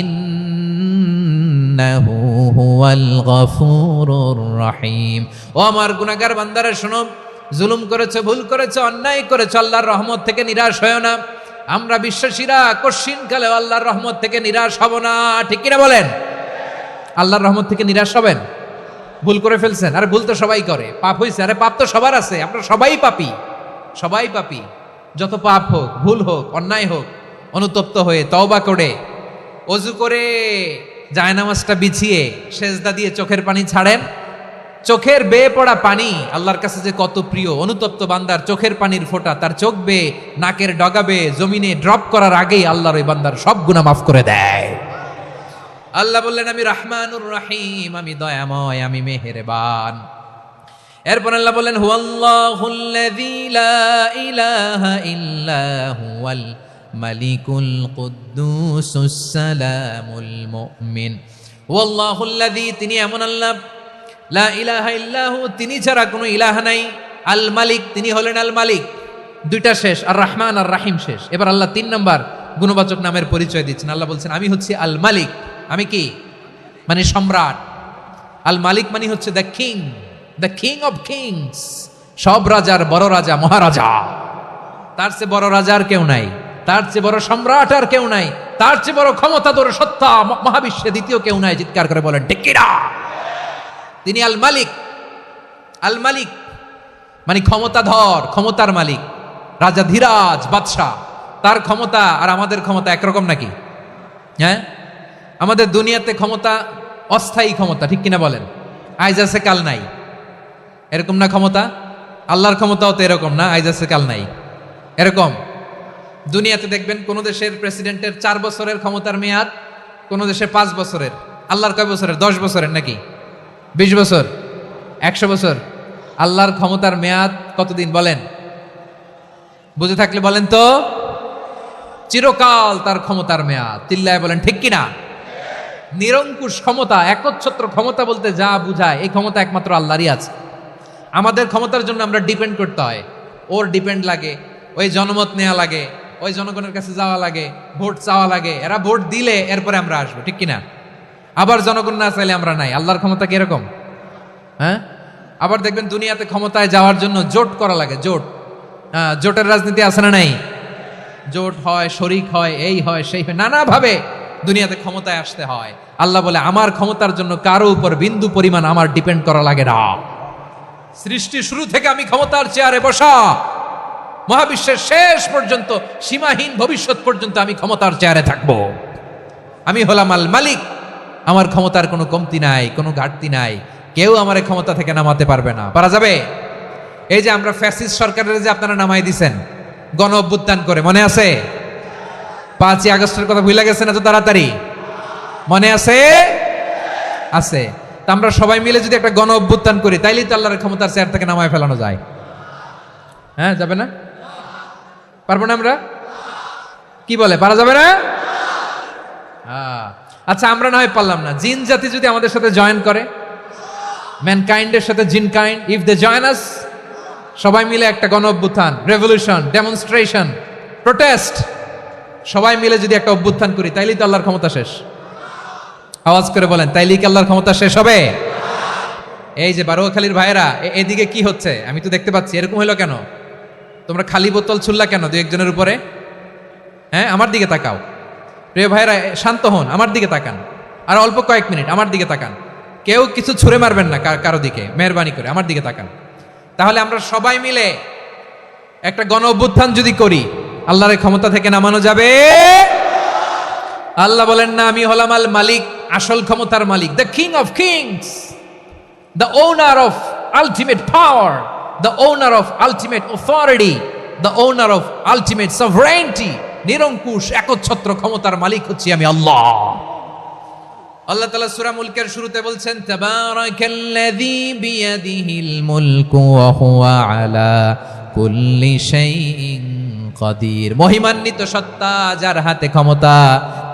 ইন্নাহু হুয়াল গফুরুর রহিম। ও আমার গুনাহগার বান্দারা শোনো, জুলুম করেছে, ভুল করেছে, অন্যায় করেছে, আল্লাহর রহমত থেকে নিরাশ হয় না। আমরা বিশ্বাসীরা কশিনকালে আল্লাহর রহমত থেকে নিরাশ হব না, ঠিক কিনা বলেন? আল্লাহর রহমত থেকে নিরাশ হবেন? ভুল করে ফেলছেন, আরে ভুল তো সবাই করে, পাপ হয়েছে, আরে পাপ তো সবার আছে, আমরা সবাই পাপী, সবাই পাপী। যত পাপ হোক, ভুল হোক, অন্যায় হোক, অনুতপ্ত হয়ে তওবা করে ওযু করে জায়নামাজটা বিছিয়ে সেজদা দিয়ে চোখের পানি ছাড়েন। চোখের বেয়ে পড়া পানি আল্লাহর কাছে যে কত প্রিয়। অনুতপ্ত বান্দার চোখের পানির ফোঁটা তার চোখ বেয়ে, নাকের ডগা বেয়ে জমিনে ড্রপ করার আগেই আল্লাহর ওই বান্দার সব গুনাহ মাফ করে দেয়। আল্লাহ বললেন, আমি রহমানুর রহিম, আমি দয়াময়, আমি মেহেরবান। এরপর আল্লাহ বললেন, হুয়াল্লাহুল্লাযী লা ইলাহা ইল্লা হুয়াল মালিকুল কুদ্দুসুস সালামুল মুমিন। হুয়াল্লাহুল্লাযী, তিনি এমন আল্লাহ, লা ইলাহা ইল্লাহু, তিনি ছাড়া কোনো ইলাহ নাই। আল মালিক, তিনি হলেন আল মালিক। দুইটা শেষ, আর রহমান আর রাহিম শেষ। এবার আল্লাহ 3 নাম্বার গুণবাচক নামের পরিচয় দিচ্ছেন। আল্লাহ বলছেন, আমি হচ্ছি আল মালিক। আমি কি? মানে সম্রাট। আল মালিক মানে হচ্ছে the king, the king of kings, সব রাজার বড় রাজা, মহারাজা। তার চেয়ে বড় রাজা আর কেউ নাই, তার চেয়ে বড় সম্রাট আর কেউ নাই, তার চেয়ে বড় ক্ষমতাধর সত্তা মহাবিশ্বে দ্বিতীয় কেউ নাই। চিৎকার করে বলেন ঠিক কিনা? তিনি আল মালিক। আল মালিক মানে ক্ষমতাধর, ক্ষমতার মালিক, রাজা ধীরাজ বাদশাহ। তার ক্ষমতা আর আমাদের ক্ষমতা একরকম নাকি? হ্যাঁ, আমাদের দুনিয়াতে ক্ষমতা অস্থায়ী ক্ষমতা, ঠিক কিনা বলেন? আইজ আছে কাল নাই, এরকম না ক্ষমতা? আল্লাহর ক্ষমতাও তো এরকম না, আইজ আছে কাল নাই এরকম। দুনিয়াতে দেখবেন কোন দেশের প্রেসিডেন্টের 4 বছরের ক্ষমতার মেয়াদ, কোন দেশে 5 বছরের। আল্লাহর কয় বছরের? 10 বছরের নাকি 20 বছর, 100 বছর। আল্লাহর ক্ষমতার মেয়াদ কতদিন বলেন? বুঝে থাকলে বলেন তো। চিরকাল তার ক্ষমতার মেয়াদ। চিল্লায় বলেন ঠিক কিনা? নিরঙ্কুশ ক্ষমতা, একচ্ছত্র ক্ষমতা বলতে যা বুঝায়, এই ক্ষমতা একমাত্র আল্লাহরই আছে। আমাদের ক্ষমতার জন্য আমরা ডিপেন্ড করতে হয়, ওর ডিপেন্ড লাগে, ওই জনমত নেওয়া লাগে, ওই জনগণের কাছে যাওয়া লাগে, ভোট চাওয়া লাগে, এরা ভোট দিলে এরপরে আমরা আসবো, ঠিক কিনা? আবার জনগণ না চাইলে আমরা নাই। আল্লাহর ক্ষমতা কিরকম? হ্যাঁ, আবার দেখবেন দুনিয়াতে ক্ষমতায় যাওয়ার জন্য জোট করা লাগে, জোট। জোটের রাজনীতি আছে না নাই? জোট হয়, শরিক হয়, এই হয়, সেই হয়, নানাভাবে দুনিয়াতে ক্ষমতায় আসতে হয়। আল্লাহ বলে, আমার ক্ষমতার জন্য কারো উপর বিন্দু পরিমাণ আমার ডিপেন্ড করা লাগে না। সৃষ্টি শুরু থেকে আমি ক্ষমতার চেয়ারে বসা, মহাবিশ্বের শেষ পর্যন্ত, সীমাহীন ভবিষ্যৎ পর্যন্ত আমি ক্ষমতার চেয়ারে থাকবো। আমি হলাম আল মালিক। আমার ক্ষমতার কোনো কমতি নাই, কোনো ঘাটতি নাই। কেউ আমার ক্ষমতা থেকে নামাতে পারবে না। পারা যাবে? এই যে আমরা ফ্যাসিস্ট সরকারের যে আপনারা নামাই দিছেন গণ অভ্যুত্থান করে, মনে আছে? 5ই আগস্টের কথা ভুলে গেছেন এত তাড়াতাড়ি? মনে আছে? আছে। তা আমরা সবাই মিলে যদি একটা গণ অভ্যুত্থান করি, তাইলেই তো আল্লাহর ক্ষমতার চেয়ার থেকে নামায় ফেলানো যায়। হ্যাঁ, যাবে না? পারবো না আমরা? কি বলে, পারা যাবে না? আচ্ছা, আমরা না হয় পারলাম না, জিন জাতি যদি আমাদের সাথে জয়েন করে, ম্যানকাইন্ডের সাথে জিনকাইন্ড, ইফ দে জয়েন আস, সবাই মিলে একটা গণ অভ্যুত্থান, রেভলিউশন, ডেমনস্ট্রেশন, প্রোটেস্ট, সবাই মিলে যদি একটা অভ্যুত্থান করি, তাইলেই তো আল্লাহর ক্ষমতা শেষ। আওয়াজ করে বলেন, তাইলেই কি আল্লাহর ক্ষমতা শেষ হবে? এই যে বারোয়াখালীর ভাইয়েরা, এদিকে কি হচ্ছে আমি তো দেখতে পাচ্ছি। এরকম হলো কেন? তোমরা খালি বোতল ছুড়লা কেন 2-1 জনের উপরে? হ্যাঁ, আমার দিকে তাকাও। প্রিয় ভাইয়েরা, শান্ত হন, আমার দিকে তাকান, আর অল্প কয়েক মিনিট আমার দিকে তাকান। কেউ কিছু ছুঁড়ে মারবেন না কারো দিকে, মেহরবানি করে আমার দিকে তাকান। তাহলে আমরা সবাই মিলে একটা গণ অভ্যুত্থান যদি করি, আল্লাহর ক্ষমতা থেকে নামানো যাবে? আল্লাহ বলেন না, আমি হলাম আল মালিক, আসল ক্ষমতার মালিক, the king of kings, the owner of ultimate power, the owner of ultimate authority, the owner of ultimate sovereignty. নিরঙ্কুশ একচ্ছত্র ক্ষমতার মালিক হচ্ছি আমি আল্লাহ। আল্লাহ তাআলা সূরা মুলকের শুরুতে বলছেন তাবারাকাল্লাযী বিয়াদিহিল মুলকু ওয়া হুয়া আলা কুল্লি শাইইন কাদির। মহিমান্বিত সত্তা, যার হাতে ক্ষমতা,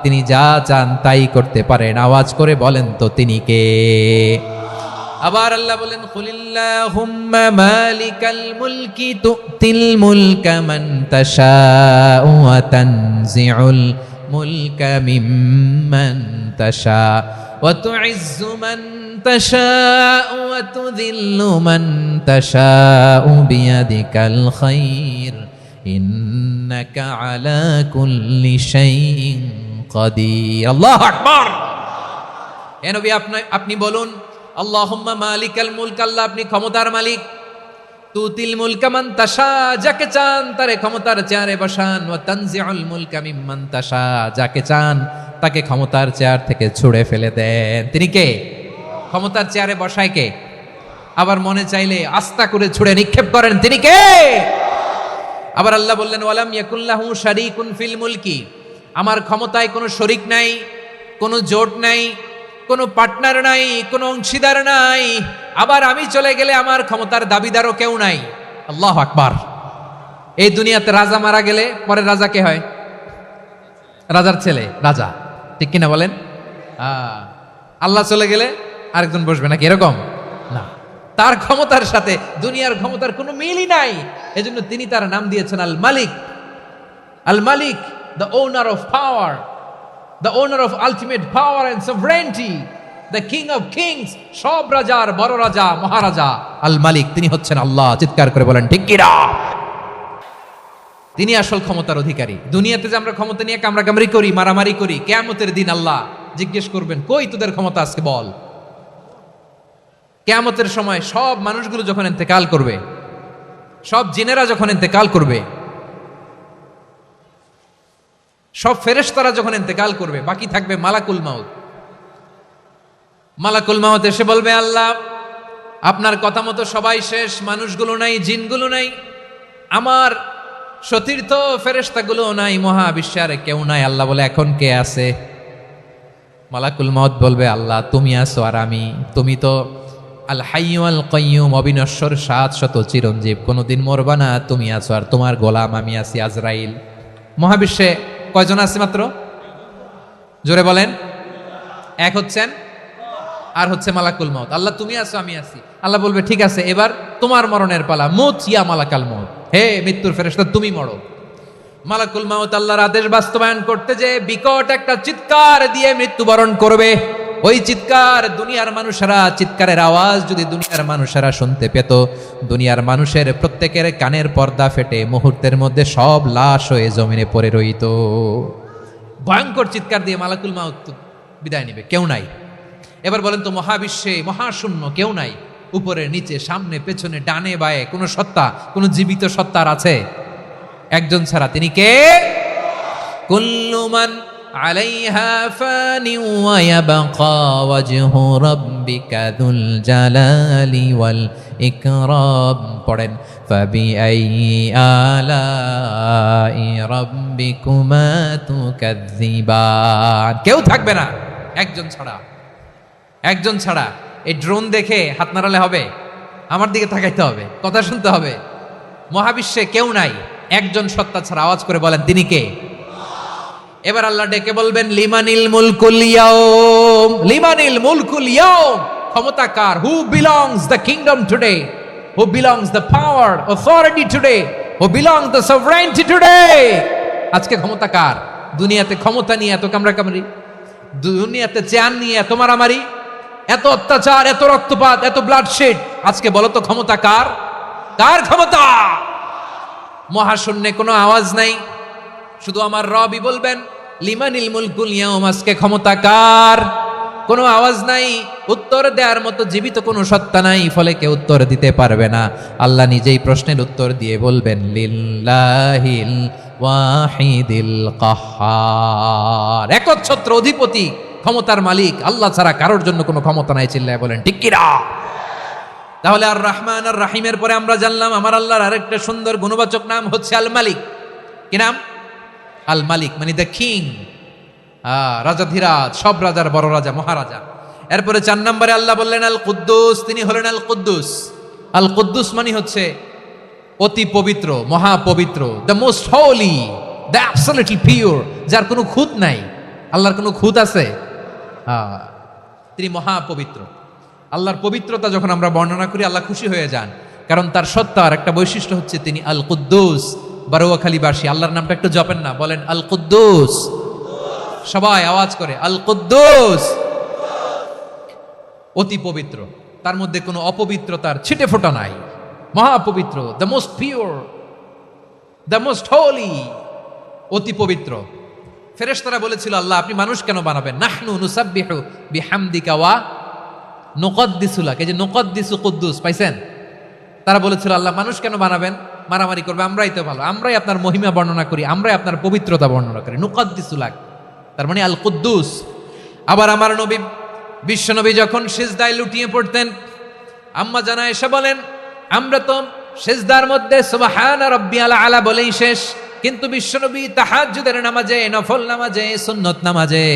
তিনি যা চান তাই করতে পারেন। আওয়াজ করে বলেন তো তিনি কে? আবার আল্লাহ বলেন কুলিল্লাহুম্মা মালিকাল মুলকি তুতিল মুলকা মান তাশাউ ওয়া তানজিউল মুলকা মিম্মান তাশা ওয়া তুইজ্জু মান তাশাউ ওয়া তুযিল্লু মান তাশাউ বিয়াদিকাল খায়র ইন্নাকা আলা কুল্লি শাইইন কাদির। আল্লাহু আকবার। হে নবী, আপনি বলুন আল্লাহুম্মা মালিকাল মুলক, আল্লাহ আপনি ক্ষমতার মালিক। তুতিল মুলকা মান তাশা, যাকে চান তারে ক্ষমতার চেয়ারে বসান। ওয়া তানজিউল মুলকা মিম্মান তাশা, যাকে চান তাকে ক্ষমতার চেয়ার থেকে ছুঁড়ে ফেলে দেন। তিনি কে? ক্ষমতার চেয়ারে বসায় কে? আবার মনে চাইলে আস্তা করে ছুঁড়ে নিক্ষেপ করেন, তিনি কে? আবার আল্লাহ বললেন ওয়ালাম ইয়াকুল্লাহু শারীকুন ফিল মুলকি, আমার ক্ষমতায় কোনো শরীক নাই, কোনো জোট নাই, কোনো পার্টনার নাই, কোনো অংশীদার নাই। আবার আমি চলে গেলে আমার ক্ষমতার দাবিদারও কেউ নাই। আল্লাহু আকবার। এই দুনিয়াতে রাজা মারা গেলে পরে রাজা কে হয়? রাজার ছেলে রাজা, ঠিক কিনা বলেন? আল্লাহ চলে গেলে আরেকজন বসবে নাকি? এরকম না, তার ক্ষমতার সাথে দুনিয়ার ক্ষমতার কোনো মিলই নাই। এজন্য তিনি তার নাম দিয়েছেন আল মালিক। আল মালিক, the owner of power, the owner of ultimate power and sovereignty, the king of kings, সব রাজার বড় রাজা, মহারাজা আল মালিক, তিনি হচ্ছেন আল্লাহ। চিৎকার করে বলেন ঠিক কিনা? তিনি আসল ক্ষমতার অধিকারী। দুনিয়াতে যে আমরা ক্ষমতা নিয়ে কামড়াকামড়ি করি, মারামারি করি, কিয়ামতের দিন আল্লাহ জিজ্ঞেস করবেন কই তোদের ক্ষমতা আজকে বল। কিয়ামতের সময় সব মানুষগুলো যখন ইন্তেকাল করবে, সব জিনেরা যখন ইন্তেকাল করবে, সব ফেরেশতারা যখন ইন্তেকাল করবে, বাকি থাকবে মালাকুল মাউত। মালাকুল মাউত এসে বলবে আল্লাহ আপনার কথা মতো সবাই শেষ, মানুষগুলো নাই, জিনগুলো নাই, আমার সতীর্থ ফেরেশতাগুলো নাই, মহাবিশ্বে আর কেউ নাই। আল্লাহ বলে এখন কে আছে? মালাকুল মাউত বলবে আল্লাহ তুমি আছো আর আমি। তুমি তো আল হাইয়্যু আল কাইয়্যুম, অবিনশ্বর, শাশ্বত, চিরঞ্জীব, কোনোদিন মরবা না, তুমি আছো আর তোমার গোলাম আমি আছি আজরাইল। মহাবিশ্বে কয়জন আছে মাত্র? জোরে বলেন। এক হচ্ছেন আর হচ্ছে মালাকুল মাউত। আল্লাহ তুমি আছো আমি আছি। আল্লাহ বলবে ঠিক আছে, এবার তোমার মরণের পালা, মুত ইয়া মালাকাল মাউত, হে মৃত্যুর ফেরেশতা তুমি মরো। মালাকুল মাউত আল্লাহর আদেশ বাস্তবায়ন করতে যে বিকট একটা চিৎকার দিয়ে মৃত্যুবরণ করবে। ওই চিৎকার দুনিয়ার মানুষেরা, চিৎকারের আওয়াজ যদি দুনিয়ার মানুষেরা শুনতে পেত, দুনিয়ার মানুষের প্রত্যেকের কানের পর্দা ফেটে মুহূর্তের মধ্যে সব লাশ হয়ে জমিনে পড়ে রইত। ভয়ঙ্কর চিৎকার দিয়ে মালাকুল মাউত বিদায় নেবে, কেউ নাই। এবার বলেন তো মহাবিশ্বে মহাশূন্য, কেউ নাই, উপরে নিচে সামনে পেছনে ডানে বায়ে কোনো সত্তা, কোনো জীবিত সত্তার আছে? একজন ছাড়া, তিনি কে? কুল্লু মান আলাইহা ফানি ওয়া ইয়াবকা ওয়াজহু রাব্বিকা যুল জালালি ওয়াল ইকরাম। পড়েন ফাবিআইয়ি আলাই রাব্বিকুমা তুকাযযিবান। কেউ থাকবে না একজন ছাড়া, একজন ছাড়া। এই ড্রোন দেখে হাত নাড়ালে হবে? আমার দিকে তাকাইতে হবে, কথা শুনতে হবে। মহাবিশ্বে কেউ নাই, একজন সত্তা ছাড়া। আওয়াজ করে বলেন তিনি কে? এবার আল্লাহ ডেকে বলবেন লিমানিল মুলকুল ইয়াউম, লিমানিল মুলকুল ইয়াউম, ক্ষমতা কার? Who belongs the kingdom today, who belongs the power authority today, who belongs the sovereignty today. আজকে ক্ষমতা কার? দুনিয়াতে ক্ষমতা নিয়ে এত কামড়াকামড়ি, দুনিয়াতে চেয়ার নিয়ে এত মারামারি, এত অত্যাচার, এত রক্তপাত, এত ব্লাডশেড, আজকে বলো তো ক্ষমতা কার? কার ক্ষমতা? মহাশূন্যে কোনো আওয়াজ নাই, শুধু আমার রবই বলবেন লিমানিল মুলকুল ইয়াউম, আজকে ক্ষমতা কার? কোনো আওয়াজ নাই, উত্তর দেওয়ার মতো জীবিত কোনো সত্তা নাই, ফলে কেউ উত্তর দিতে পারবে না। আল্লাহ নিজেই প্রশ্নের উত্তর দিয়ে বলবেন লিল্লাহিল ওয়াহিদিল কাহ্হার, একচ্ছত্র অধিপতি, ক্ষমতার মালিক আল্লাহ ছাড়া কারোর জন্য কোনো ক্ষমতা নাই। চিল্লায় বলেন ঠিক কিনা? তাহলে আর রহমান আর রাহিমের পরে আমরা জানলাম আমার আল্লাহর আরেকটা সুন্দর গুণবাচক নাম হচ্ছে আল মালিক। কি নাম? আল মালিক মানে দ্য কিং। রাজাধিরাজ, সব রাজার বড় রাজা, মহারাজা। এরপরে 4 নম্বরে আল্লাহ বললেন আল কুদ্দুস, তিনি হলেন আল কুদ্দুস। আল কুদ্দুস মানে হচ্ছে অতি পবিত্র, মহাপবিত্র, the most holy, the absolutely pure, যার কোনো খুঁত নাই। আল্লাহর কোনো খুঁত আছে? তিনি মহাপবিত্র। আল্লাহর পবিত্রতা যখন আমরা বর্ণনা করি আল্লাহ খুশি হয়ে যান, কারণ তার সত্তার একটা বৈশিষ্ট্য হচ্ছে তিনি আল কুদ্দুস। বারোয়াখালীবাসী আল্লাহর নামটা একটু জপেন না, বলেন আল কুদ্দুস, সবাই আওয়াজ করে আল কুদ্দুস। অতি পবিত্র, তার মধ্যে কোনো অপবিত্রতার ছিটে ফোঁটা নাই, মহাপবিত্র, the most pure, the most holy, অতি পবিত্র। ফেরেশতারা বলেছিল আল্লাহ আপনি মানুষ কেন বানাবেন? নাহনু নুসাব্বিহু বিহামদিকা ওয়া নুকদ্দিসু লাক। এই যে নুকদ্দিসু কুদ্দুস পাইছেন? তারা বলেছিল আল্লাহ মানুষ কেন বানাবেন? মারামারি করবে, আমরাই তো ভালো, আমরাই আপনার মহিমা বর্ণনা করি, আমরাই আপনার পবিত্রতা বর্ণনা করি। নুকদ্দিসু লাক তার মানে আল কুদ্দুস। আবার আমার নবী বিশ্বনবী যখন সিজদায় লুটিয়ে পড়তেন, আম্মা জানা এসে বলেন আমরা তো সিজদার মধ্যে সুবহানা রাব্বিয়াল আলা বলেই শেষ, কিন্তু বিশ্বনবী তাহাজ্জুদের নামাজে, নফল নামাজে, সুন্নত নামাজে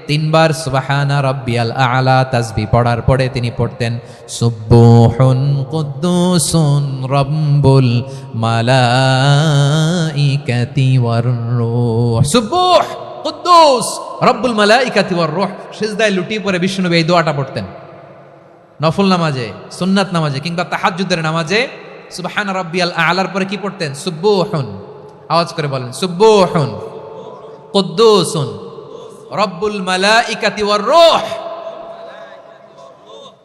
3 বার সুবহানা রাব্বিয়াল আলা তাসবিহ পড়ার পরে তিনি পড়তেন সুবহুন কুদ্দুসুন রাব্বুল মালাইকাতি ওয়ার রূহ। সুবহ কুদ্দুস রব্বুল মালাইকাতি ওয়ার রূহ। সিজদায় লুটিয়ে পড়ে বিশ্বনবী এই দোয়াটা পড়তেন নফল নামাজে, সুন্নাত নামাজে কিংবা তাহাজ্জুদের নামাজে। সুবহানা রাব্বিয়াল আলার পরে কি পড়তেন? সুবহুন, আওয়াজ করে বলেন সুবহুন কুদ্দুসুন রব্বুল মালাইকাতি ওয়ার রূহ।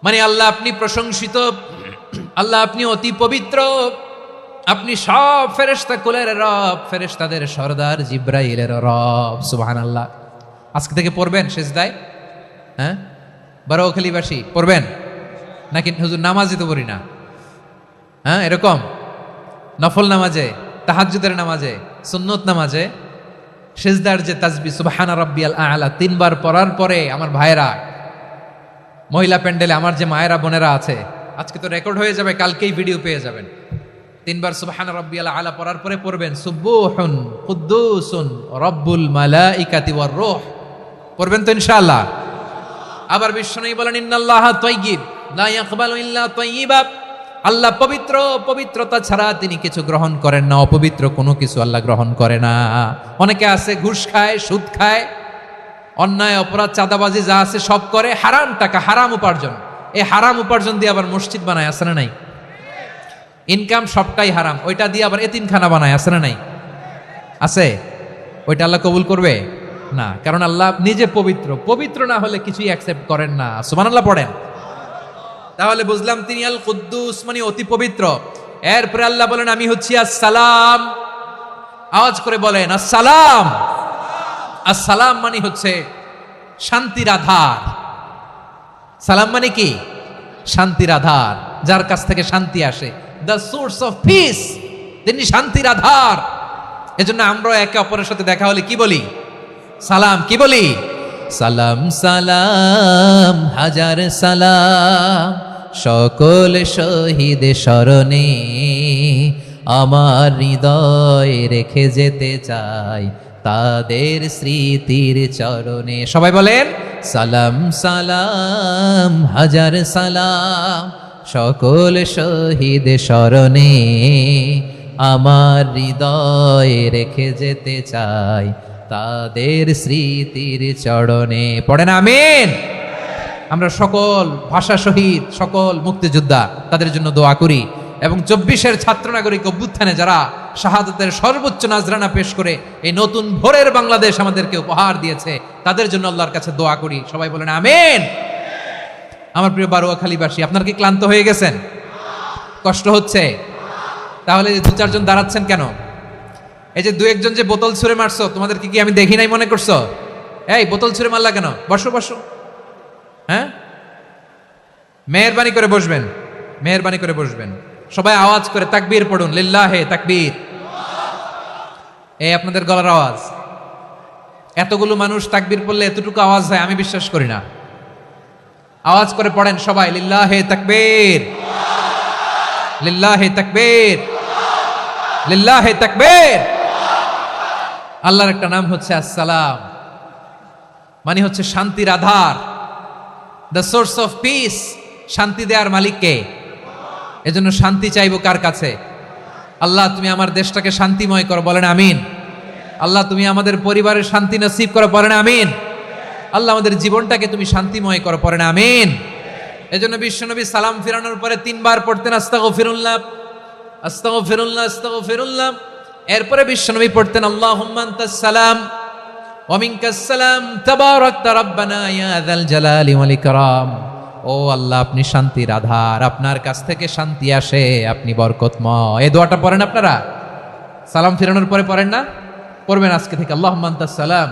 মানে আল্লাহ আপনি প্রশংসিত, আল্লাহ আপনি অতি পবিত্র, আপনি সব ফেরেশতা কুলের রব, ফেরেশতাদের সরদার জিব্রাইলের রব। সুবহানাল্লাহ। আজকে থেকে পড়বেন সিজদায়? হ্যাঁ, বারোয়াখালীবাসী পড়বেন নাকি? হুজুর নামাজে তো পড়ি না। হ্যাঁ, এরকম নফল নামাজে, তাহাজ্জুদের নামাজে, সুন্নত নামাজে সিজদার যে তাসবিহ সুবহানা রাব্বিয়াল আলা 3 বার পড়ার পরে আমার ভাইরা, মহিলা প্যান্ডেলে আমার যে মায়েরা বোনেরা আছে, আজকে তো রেকর্ড হয়ে যাবে, কালকেই ভিডিও পেয়ে যাবেন। 3 বার সুবহানা রাব্বিয়াল আলা পড়ার পরে পড়বেন সুবহুন কুদ্দুসুন রব্বুল মালাইকাতি ওয়ার রূহ। পড়বেন তো ইনশাআল্লাহ? আবার বিশ্বনবী বলেন ইন্নাল্লাহা তাইয়্যিব লা ইয়াকবালু ইল্লা তাইয়্যিবা। আল্লাহ পবিত্র, পবিত্রতা ছাড়া তিনি কিছু গ্রহণ করেন না, অপবিত্র কোনো কিছু আল্লাহ গ্রহণ করে না। অনেকে আছে ঘুষ খায়, সুদ খায়, অন্যায় অপরাধ চাঁদাবাজি যা আছে সব করে, হারাম টাকা, হারাম উপার্জন। এই হারাম উপার্জন দিয়ে আবার মসজিদ বানায়, আছে না নাই? ইনকাম সবটাই হারাম, ওইটা দিয়ে আবার এতিমখানা বানায়, আছে না নাই? আছে। ওইটা আল্লাহ কবুল করবে না, কারণ আল্লাহ নিজে পবিত্র। পবিত্র না হলে কিছুই অ্যাকসেপ্ট করেন না। সুবহানাল্লাহ পড়েন। তাহলে বুঝলাম তিনি আল কুদ্দুস মানে অতি পবিত্র। এরপরে আল্লাহ বলেন আমি হচ্ছি আসসালাম। আওয়াজ করে বলেন আসসালাম। আসসালাম মানে হচ্ছে শান্তির আধার। সালাম মানে কি? শান্তির আধার, যার কাছ থেকে শান্তি আসে, দ্য সোর্স অফ পিস। তিনি শান্তির আধার। এজন্য আমরা একে অপরের সাথে দেখা হলে কি বলি? সালাম। কি বলি? সালাম সালাম হাজার সালাম সকল শহীদ স্মরণে আমার হৃদয় রেখে যেতে চাই তাদের স্মৃতির চরণে। সবাই বলেন সালাম সালাম হাজার সালাম সকল শহীদ স্মরণে আমার হৃদয় রেখে যেতে চাই তাদের স্মৃতির চরণে। পড়েন আমিন। আমরা সকল ভাষা শহীদ, সকল মুক্তিযোদ্ধা, তাদের জন্য দোয়া করি এবং 24-এর ছাত্র নাগরিক অভ্যুত্থানে যারা শাহাদাতের সর্বোচ্চ নাজরানা পেশ করে এই নতুন ভোরের বাংলাদেশ আমাদেরকে উপহার দিয়েছে, তাদের জন্য আল্লাহর কাছে দোয়া করি। সবাই বলেন আমিন। আমার প্রিয় বারোয়াখালীবাসী, আপনারা কি ক্লান্ত হয়ে গেছেন? কষ্ট হচ্ছে? তাহলে 2-4 জন দাঁড়াচ্ছেন কেন? এই যে 2-1 জন যে বোতল ছুঁড়ে মারছো, তোমাদেরকে কি আমি দেখি নাই মনে করছো? এই বোতল ছুঁড়ে মারলা কেন? বসো বসো। হ্যাঁ, মেহেরবানি করে বসবেন, মেহেরবানি করে বসবেন। সবাই আওয়াজ করে তাকবীর পড়ুন, লিল্লাহে তাকবীর। এই আপনাদের গলার আওয়াজ। এতগুলো মানুষ তাকবীর পড়লে এতটুকু আওয়াজ হয় আমি বিশ্বাস করি না। আওয়াজ করে পড়েন সবাই, লিল্লাহে তাকবীর, লিল্লাহে তাকবীর, লিল্লাহে তাকবীর। আল্লাহর একটা নাম হচ্ছে আসসালাম। মানে হচ্ছে শান্তির আধার, দ্য সোর্স অফ পিস। শান্তি দেওয়ার মালিক কে? এজন্য শান্তি চাইবো কার কাছে? আল্লাহ তুমি আমার দেশটাকে শান্তিময় করো, বলেন আমিন। আল্লাহ তুমি আমাদের পরিবারের শান্তি নসিব করো, বলেন আমিন। আল্লাহ আমাদের জীবনটাকে তুমি শান্তিময় করো, পড়েন আমিন। এজন্য বিশ্বনবী সালাম ফিরানোর পরে 3 বার পড়তেন আস্তাগফিরুল্লাহ, আস্তাগফিরুল্লাহ, আস্তাগফিরুল্লাহ। এরপরে বিশ্বনবী পড়তেন আল্লাহুম্মা আনতাস সালাম ওয়া মিনকাস সালাম তাবারাকতা রাব্বানা ইয়া যাল জালালি ওয়াল ইকরাম। ও আল্লাহ আপনি শান্তির আধার, আপনার কাছ থেকে শান্তি আসে, আপনি বরকতময়। এই দোয়াটা পড়েন আপনারা সালাম ফিরানোর পরে, পড়েন না? পড়বেন আজকে থেকে আল্লাহুম্মা আনতাস সালাম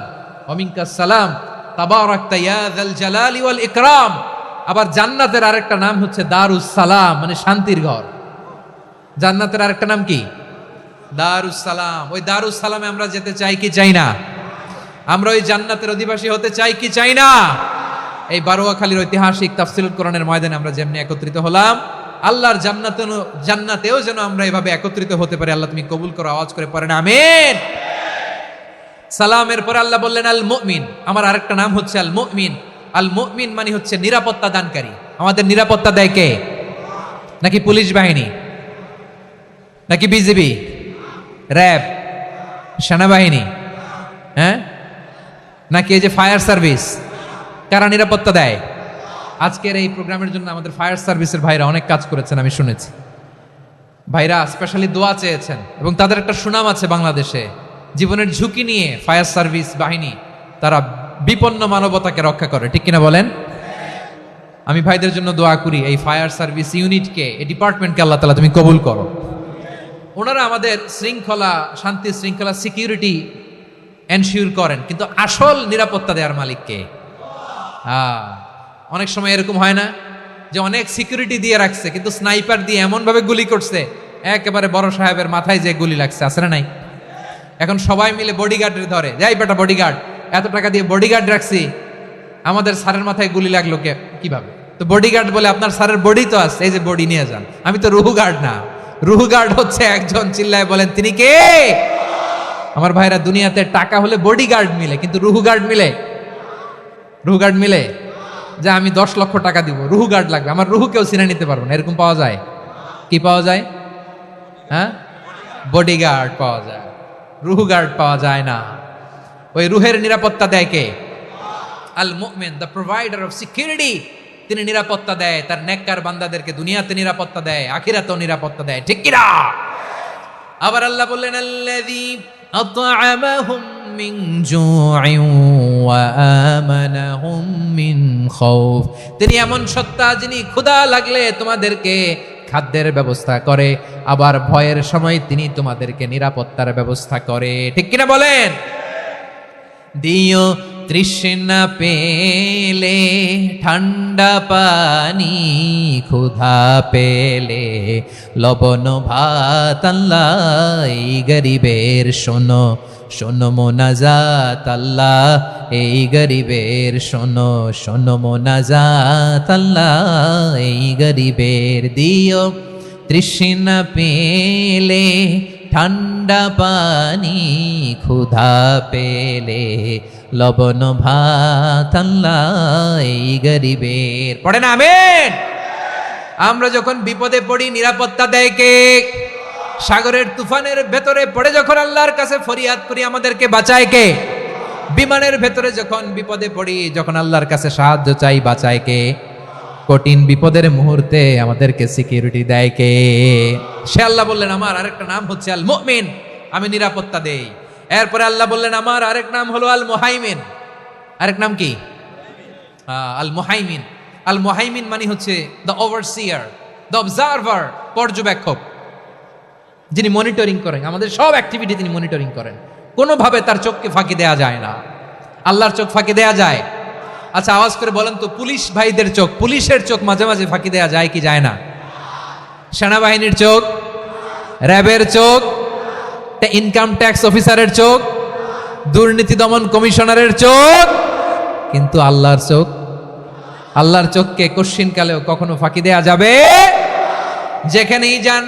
ওয়া মিনকাস সালাম তাবারাকতা ইয়া যাল জালালি ওয়াল ইকরাম। আবার জান্নাতের আরেকটা নাম হচ্ছে দারুস সালাম, মানে শান্তির ঘর। জান্নাতের আরেকটা নাম কি? দারুস সালাম। ওই দারুস সালামে আমরা যেতে চাই কি চাই না? আমরা ওই জান্নাতের অধিবাসী হতে চাই কি চাই না? এই বারোয়াখালীর ঐতিহাসিক তাফসীরুল কোরআনের ময়দানে আমরা যেমনি একত্রিত হলাম, আল্লাহর জান্নাতেও যেন আমরা এভাবে একত্রিত হতে পারি। আল্লাহ তুমি কবুল করো, আওয়াজ করে পড়েন আমিন। সালামের পরে আল্লাহ বললেন আল মুমিন। আমার আরেকটা নাম হচ্ছে আল মুমিন। আল মুমিন মানে হচ্ছে নিরাপত্তা দানকারী। আমাদের নিরাপত্তা দেয় কে? নাকি পুলিশ বাহিনী, নাকি বিজিবি, র্যাব, সেনাবাহিনী, হ্যাঁ, নাকি এই যে ফায়ার সার্ভিস? কারা নিরাপত্তা দেয়? আজকের এই প্রোগ্রামের জন্য আমাদের ফায়ার সার্ভিসের ভাইরা অনেক কাজ করেছেন, আমি শুনেছি। ভাইরা স্পেশালি দোয়া চেয়েছেন এবং তাদের একটা সুনাম আছে বাংলাদেশে। জীবনের ঝুঁকি নিয়ে ফায়ার সার্ভিস বাহিনী তারা বিপন্ন মানবতাকে রক্ষা করে, ঠিক কিনা বলেন? আমি ভাইদের জন্য দোয়া করি, এই ফায়ার সার্ভিস ইউনিটকে, এই ডিপার্টমেন্টকে আল্লাহ তাআলা তুমি কবুল করো। ওনারা আমাদের শৃঙ্খলা, শান্তি শৃঙ্খলা, সিকিউরিটি এনশিওর করেন, কিন্তু আসল নিরাপত্তা দেওয়ার মালিককে। অনেক সময় এরকম হয় না যে অনেক সিকিউরিটি দিয়ে রাখছে, কিন্তু স্নাইপার দিয়ে এমন ভাবে গুলি করছে একেবারে বড় সাহেবের মাথায় যে গুলি লাগছে, আছে না নাই? এখন সবাই মিলে বডিগার্ডের ধরে, যাই বেটা বডিগার্ড, এত টাকা দিয়ে বডিগার্ড রাখছি, আমাদের স্যারের মাথায় গুলি লাগলো কিভাবে? তো বডিগার্ড বলে আপনার স্যারের বডি তো আছে, এই যে বডি নিয়ে যান। আমি তো রুহু গার্ড না, রুহু গার্ড হচ্ছে একজন, চিল্লায় বলেন তিনি কে? আমার ভাইরা, দুনিয়াতে টাকা হলে বডিগার্ড মিলে, কিন্তু রুহু গার্ড মিলে? রুহু গার্ড মিলে? যে আমি 10 লক্ষ টাকা দিব, রুহু গার্ড লাগবে, আমার রুহু কেউ চিনে নিতে পারবো না, এরকম পাওয়া যায়? কি পাওয়া যায়? হ্যাঁ, বডিগার্ড পাওয়া যায়, রুহু গার্ড পাওয়া যায় না। ওই রুহের নিরাপত্তা দেয় কে? আল মুমিন, দ্য প্রোভাইডার অফ সিকিউরিটি। তিনি নিরাপত্তা দেয় তার নেককার বান্দাদেরকে, দুনিয়াতে নিরাপত্তা দেয়, আখিরাতেও নিরাপত্তা দেয়, ঠিক কিনা? আবার আল্লাহ বললেন আল্লাযী আত'আমাহুম মিন জু'ইন ওয়া আমানাহুম মিন খাউফ। তিনি এমন সত্তা যিনি ক্ষুধা লাগলে তোমাদেরকে খাদ্যের ব্যবস্থা করে, আবার ভয়ের সময় তিনি তোমাদেরকে নিরাপত্তার ব্যবস্থা করে, ঠিক কিনা বলেন? দিও তৃষ্ণা পেলে ঠান্ডা পানি, ক্ষুধা পেলে লবণ ভাত, আল্লাহ এই গরিবের শোনো শোনো মোনাজাত, আল্লাহ এই গরিবের শোনো শোনো মোনাজাত, আল্লাহ এই গরিবের। দিও তৃষ্ণা পেলে ঠান্ডা পানি, ক্ষুধা পেলে লবণ ভাত, আল্লাহ এই গরিবের। পড়েন আমিন। আমরা যখন বিপদে পড়ি নিরাপত্তা দেয় কে? সাগরের তুফানের ভেতরে পড়ে যখন আল্লাহর কাছে ফরিয়াদ করি আমাদেরকে বাঁচায় কে? বিমানের ভেতরে যখন বিপদে পড়ি, যখন আল্লাহর কাছে সাহায্য চাই, বাঁচায় কে? কঠিন বিপদের মুহূর্তে আমাদেরকে সিকিউরিটি দেয় কে? সে আল্লাহ বললেন আমার আরেকটা নাম হচ্ছে আল মুমিন, আমি নিরাপত্তা দেই। এরপরে আল্লাহ বললেন আমার আরেক নাম হলো আল মুহাইমিন। আরেক নাম কি? আল মুহাইমিন। আল মুহাইমিন মানে হচ্ছে দ্য ওভারসিয়ার, দ্য অবজারভার, পর্যবেক্ষক, যিনি মনিটরিং করেন আমাদের সব অ্যাক্টিভিটি, তিনি মনিটরিং করেন। কোনোভাবে তার চোখকে ফাঁকি দেয়া যায় না। আল্লাহর চোখ ফাঁকি দেয়া যায়? আচ্ছা আওয়াজ করে বলেন তো, পুলিশ ভাইদের চোখ, পুলিশের চোখ মাঝে মাঝে ফাঁকি দেয়া যায় কি যায় না? সেনাবাহিনীর চোখ, র্যাবের চোখ, ইনকাম ট্যাক্স অফিসারের চোখ, দুর্নীতি দমন কমিশনারের চোখ, কিন্তু আল্লাহর চোখ? আল্লাহর চোখকে কশ্চিনকালেও কখনো ফাঁকি দেয়া যাবে? যেখানেই যান,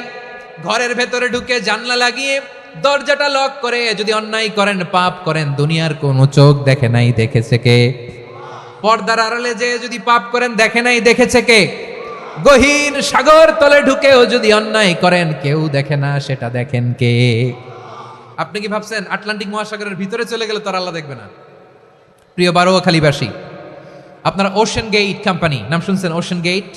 ঘরের ভেতরে ঢুকে জানলা লাগিয়ে দরজাটা লক করে যদি অন্যায় করেন, পাপ করেন, দুনিয়ার কোন চোখ দেখে নাই, দেখেছে কে? পর্দার আড়ালে যে যদি পাপ করেন, দেখে নাই, দেখেছে কে? গহীন সাগর তলে ঢুকেও যদি অন্যায় করেন, কেউ দেখে না, সেটা দেখেন কে? আপনি কি ভাবছেন আটলান্টিক মহাসাগরের ভিতরে চলে গেলে তার আল্লাহ দেখবে না? প্রিয় বারোয়াখালীবাসী, আপনারা ওশেন গেট কোম্পানি নাম শুনছেন? ওশেন গেট,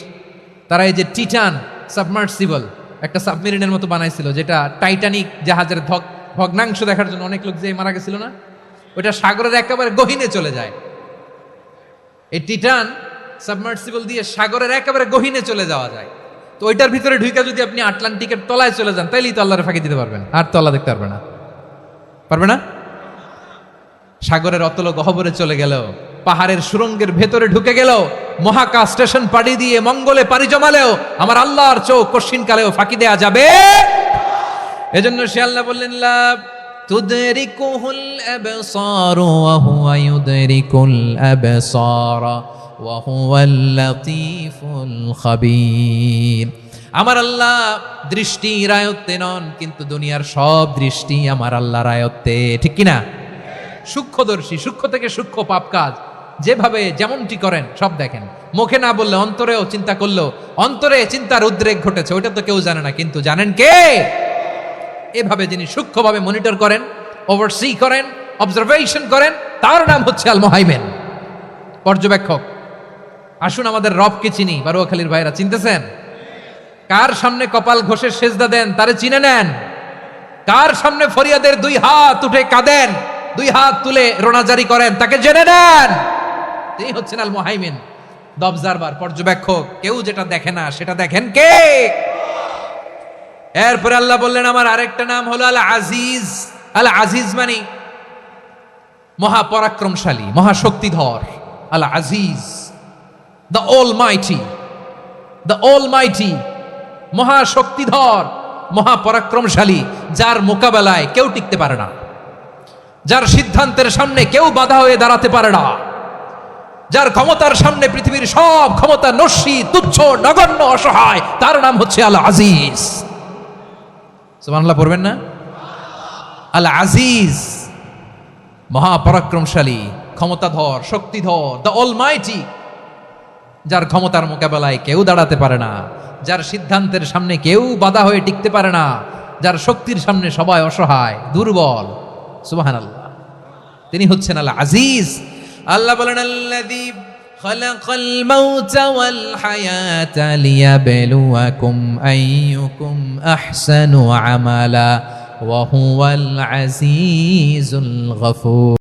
তারা এই যে টিটান সাবমার্সিবল একটা সাবমেরিনের মতো বানাইছিল, যেটা টাইটানিক জাহাজের ভগ্নাংশ দেখার জন্য অনেক লোক যে মারা গেছিল না, ওটা সাগরের একেবারে গহীনে চলে যায়। এই টিটান সাবমার্সিবল দিয়ে সাগরের একেবারে গহীনে চলে যাওয়া যায়। তো ওইটার ভিতরে ঢুকে যদি আপনি আটলান্টিকের তলায় চলে যান, তাইলেই তো আল্লাহর ফাঁকি দিতে পারবেন, আর তো আল্লাহ দেখতে পারবে না। পারবে না? সাগরের অতল গহ্বরে চলে গেল, পাহাড়ের সুরঙ্গের ভেতরে ঢুকে গেল, মহাকাশ স্টেশন পাড়ি দিয়ে মঙ্গলে পাড়ি জমালেও আমার আল্লাহর চোখ কশিন কালেও ফাঁকি দেয়া যাবে। এজন্য সে আল্লাহ বললেন, লা তুদরিকুহুল আবসার ওয়া হুয়া ইউদরিকুল আবসার ওয়া হুয়াল লাতীফুল খাবীর। আমার আল্লাহ দৃষ্টির আয়ত্তে নন, কিন্তু দুনিয়ার সব দৃষ্টি আমার আল্লাহর আয়ত্তে, ঠিক কিনা? সূক্ষ্মদর্শী, সূক্ষ্ম থেকে সূক্ষ্ম পাপ কাজ যেভাবে যেমনটি করেন সব দেখেন। মুখে না বললে অন্তরেও চিন্তা করলেও অন্তরে চিন্তার উদ্রেক ঘটেছে, ওইটা তো কেউ জানে না, কিন্তু জানেন কে? এভাবে যিনি সূক্ষ্মভাবে মনিটর করেন, ওভারসি করেন, অবজারভেশন করেন, তার নাম হচ্ছে আল মুহাইমিন, পর্যবেক্ষক। আসুন আমাদের রবকে চিনি। বারোয়াখালীর ভাইরা চিনতেছেন? কার সামনে কপাল ঘষে সেজদা দেন তারে চিনে নেন। কার সামনে ফরিয়াদের দুই হাত উঠে কাঁদেন, দুই হাত তুলে রোনাজারি করেন, তাকে জেনে নেন। তিনি হচ্ছেন আল মুহাইমিন, দ্য অবজারভার, পর্যবেক্ষক। কেউ যেটা দেখে না সেটা দেখেন কে? এরপরে আল্লাহ বললেন আমার আরেকটা নাম হলো আল আজিজ। আল আজিজ মানে মহাপরাক্রমশালী, মহাশক্তিধর। আল আজিজ, দ্য অলমাইটি, দ্য অলমাইটি, মহাশক্তিধর, মহাপরাক্রমশালী, যার মোকাবেলায় কেউ টিকতে পারে না, যার সিদ্ধান্তের সামনে কেউ বাধা হয়ে দাঁড়াতে পারে না, যার ক্ষমতার সামনে পৃথিবীর সব ক্ষমতা নস্যি, তুচ্ছ, নগণ্য, অসহায়, তার নাম হচ্ছে আল আজিজ। সুবহানাল্লাহ পড়বেন না? আল আজিজ, মহাপরাক্রমশালী, ক্ষমতাধর, শক্তিধর, দ্য অলমাইটি, যার ক্ষমতার মোকাবেলায় কেউ দাঁড়াতে পারে না, যার সিদ্ধান্তের সামনে কেউ বাধা হয়ে টিকতে পারে না, যার শক্তির সামনে সবাই অসহায়, দুর্বল। সুবহানাল্লাহ, তিনি হচ্ছেন আল আজিজ। আল্লাহ বলেন আল্লাযী খালাকাল মাউতা ওয়াল হায়াতা লিয়াবলুয়াকুম আইয়ুকুম আহসানু আমালা ওয়া হুয়াল আজিজুল গফুর।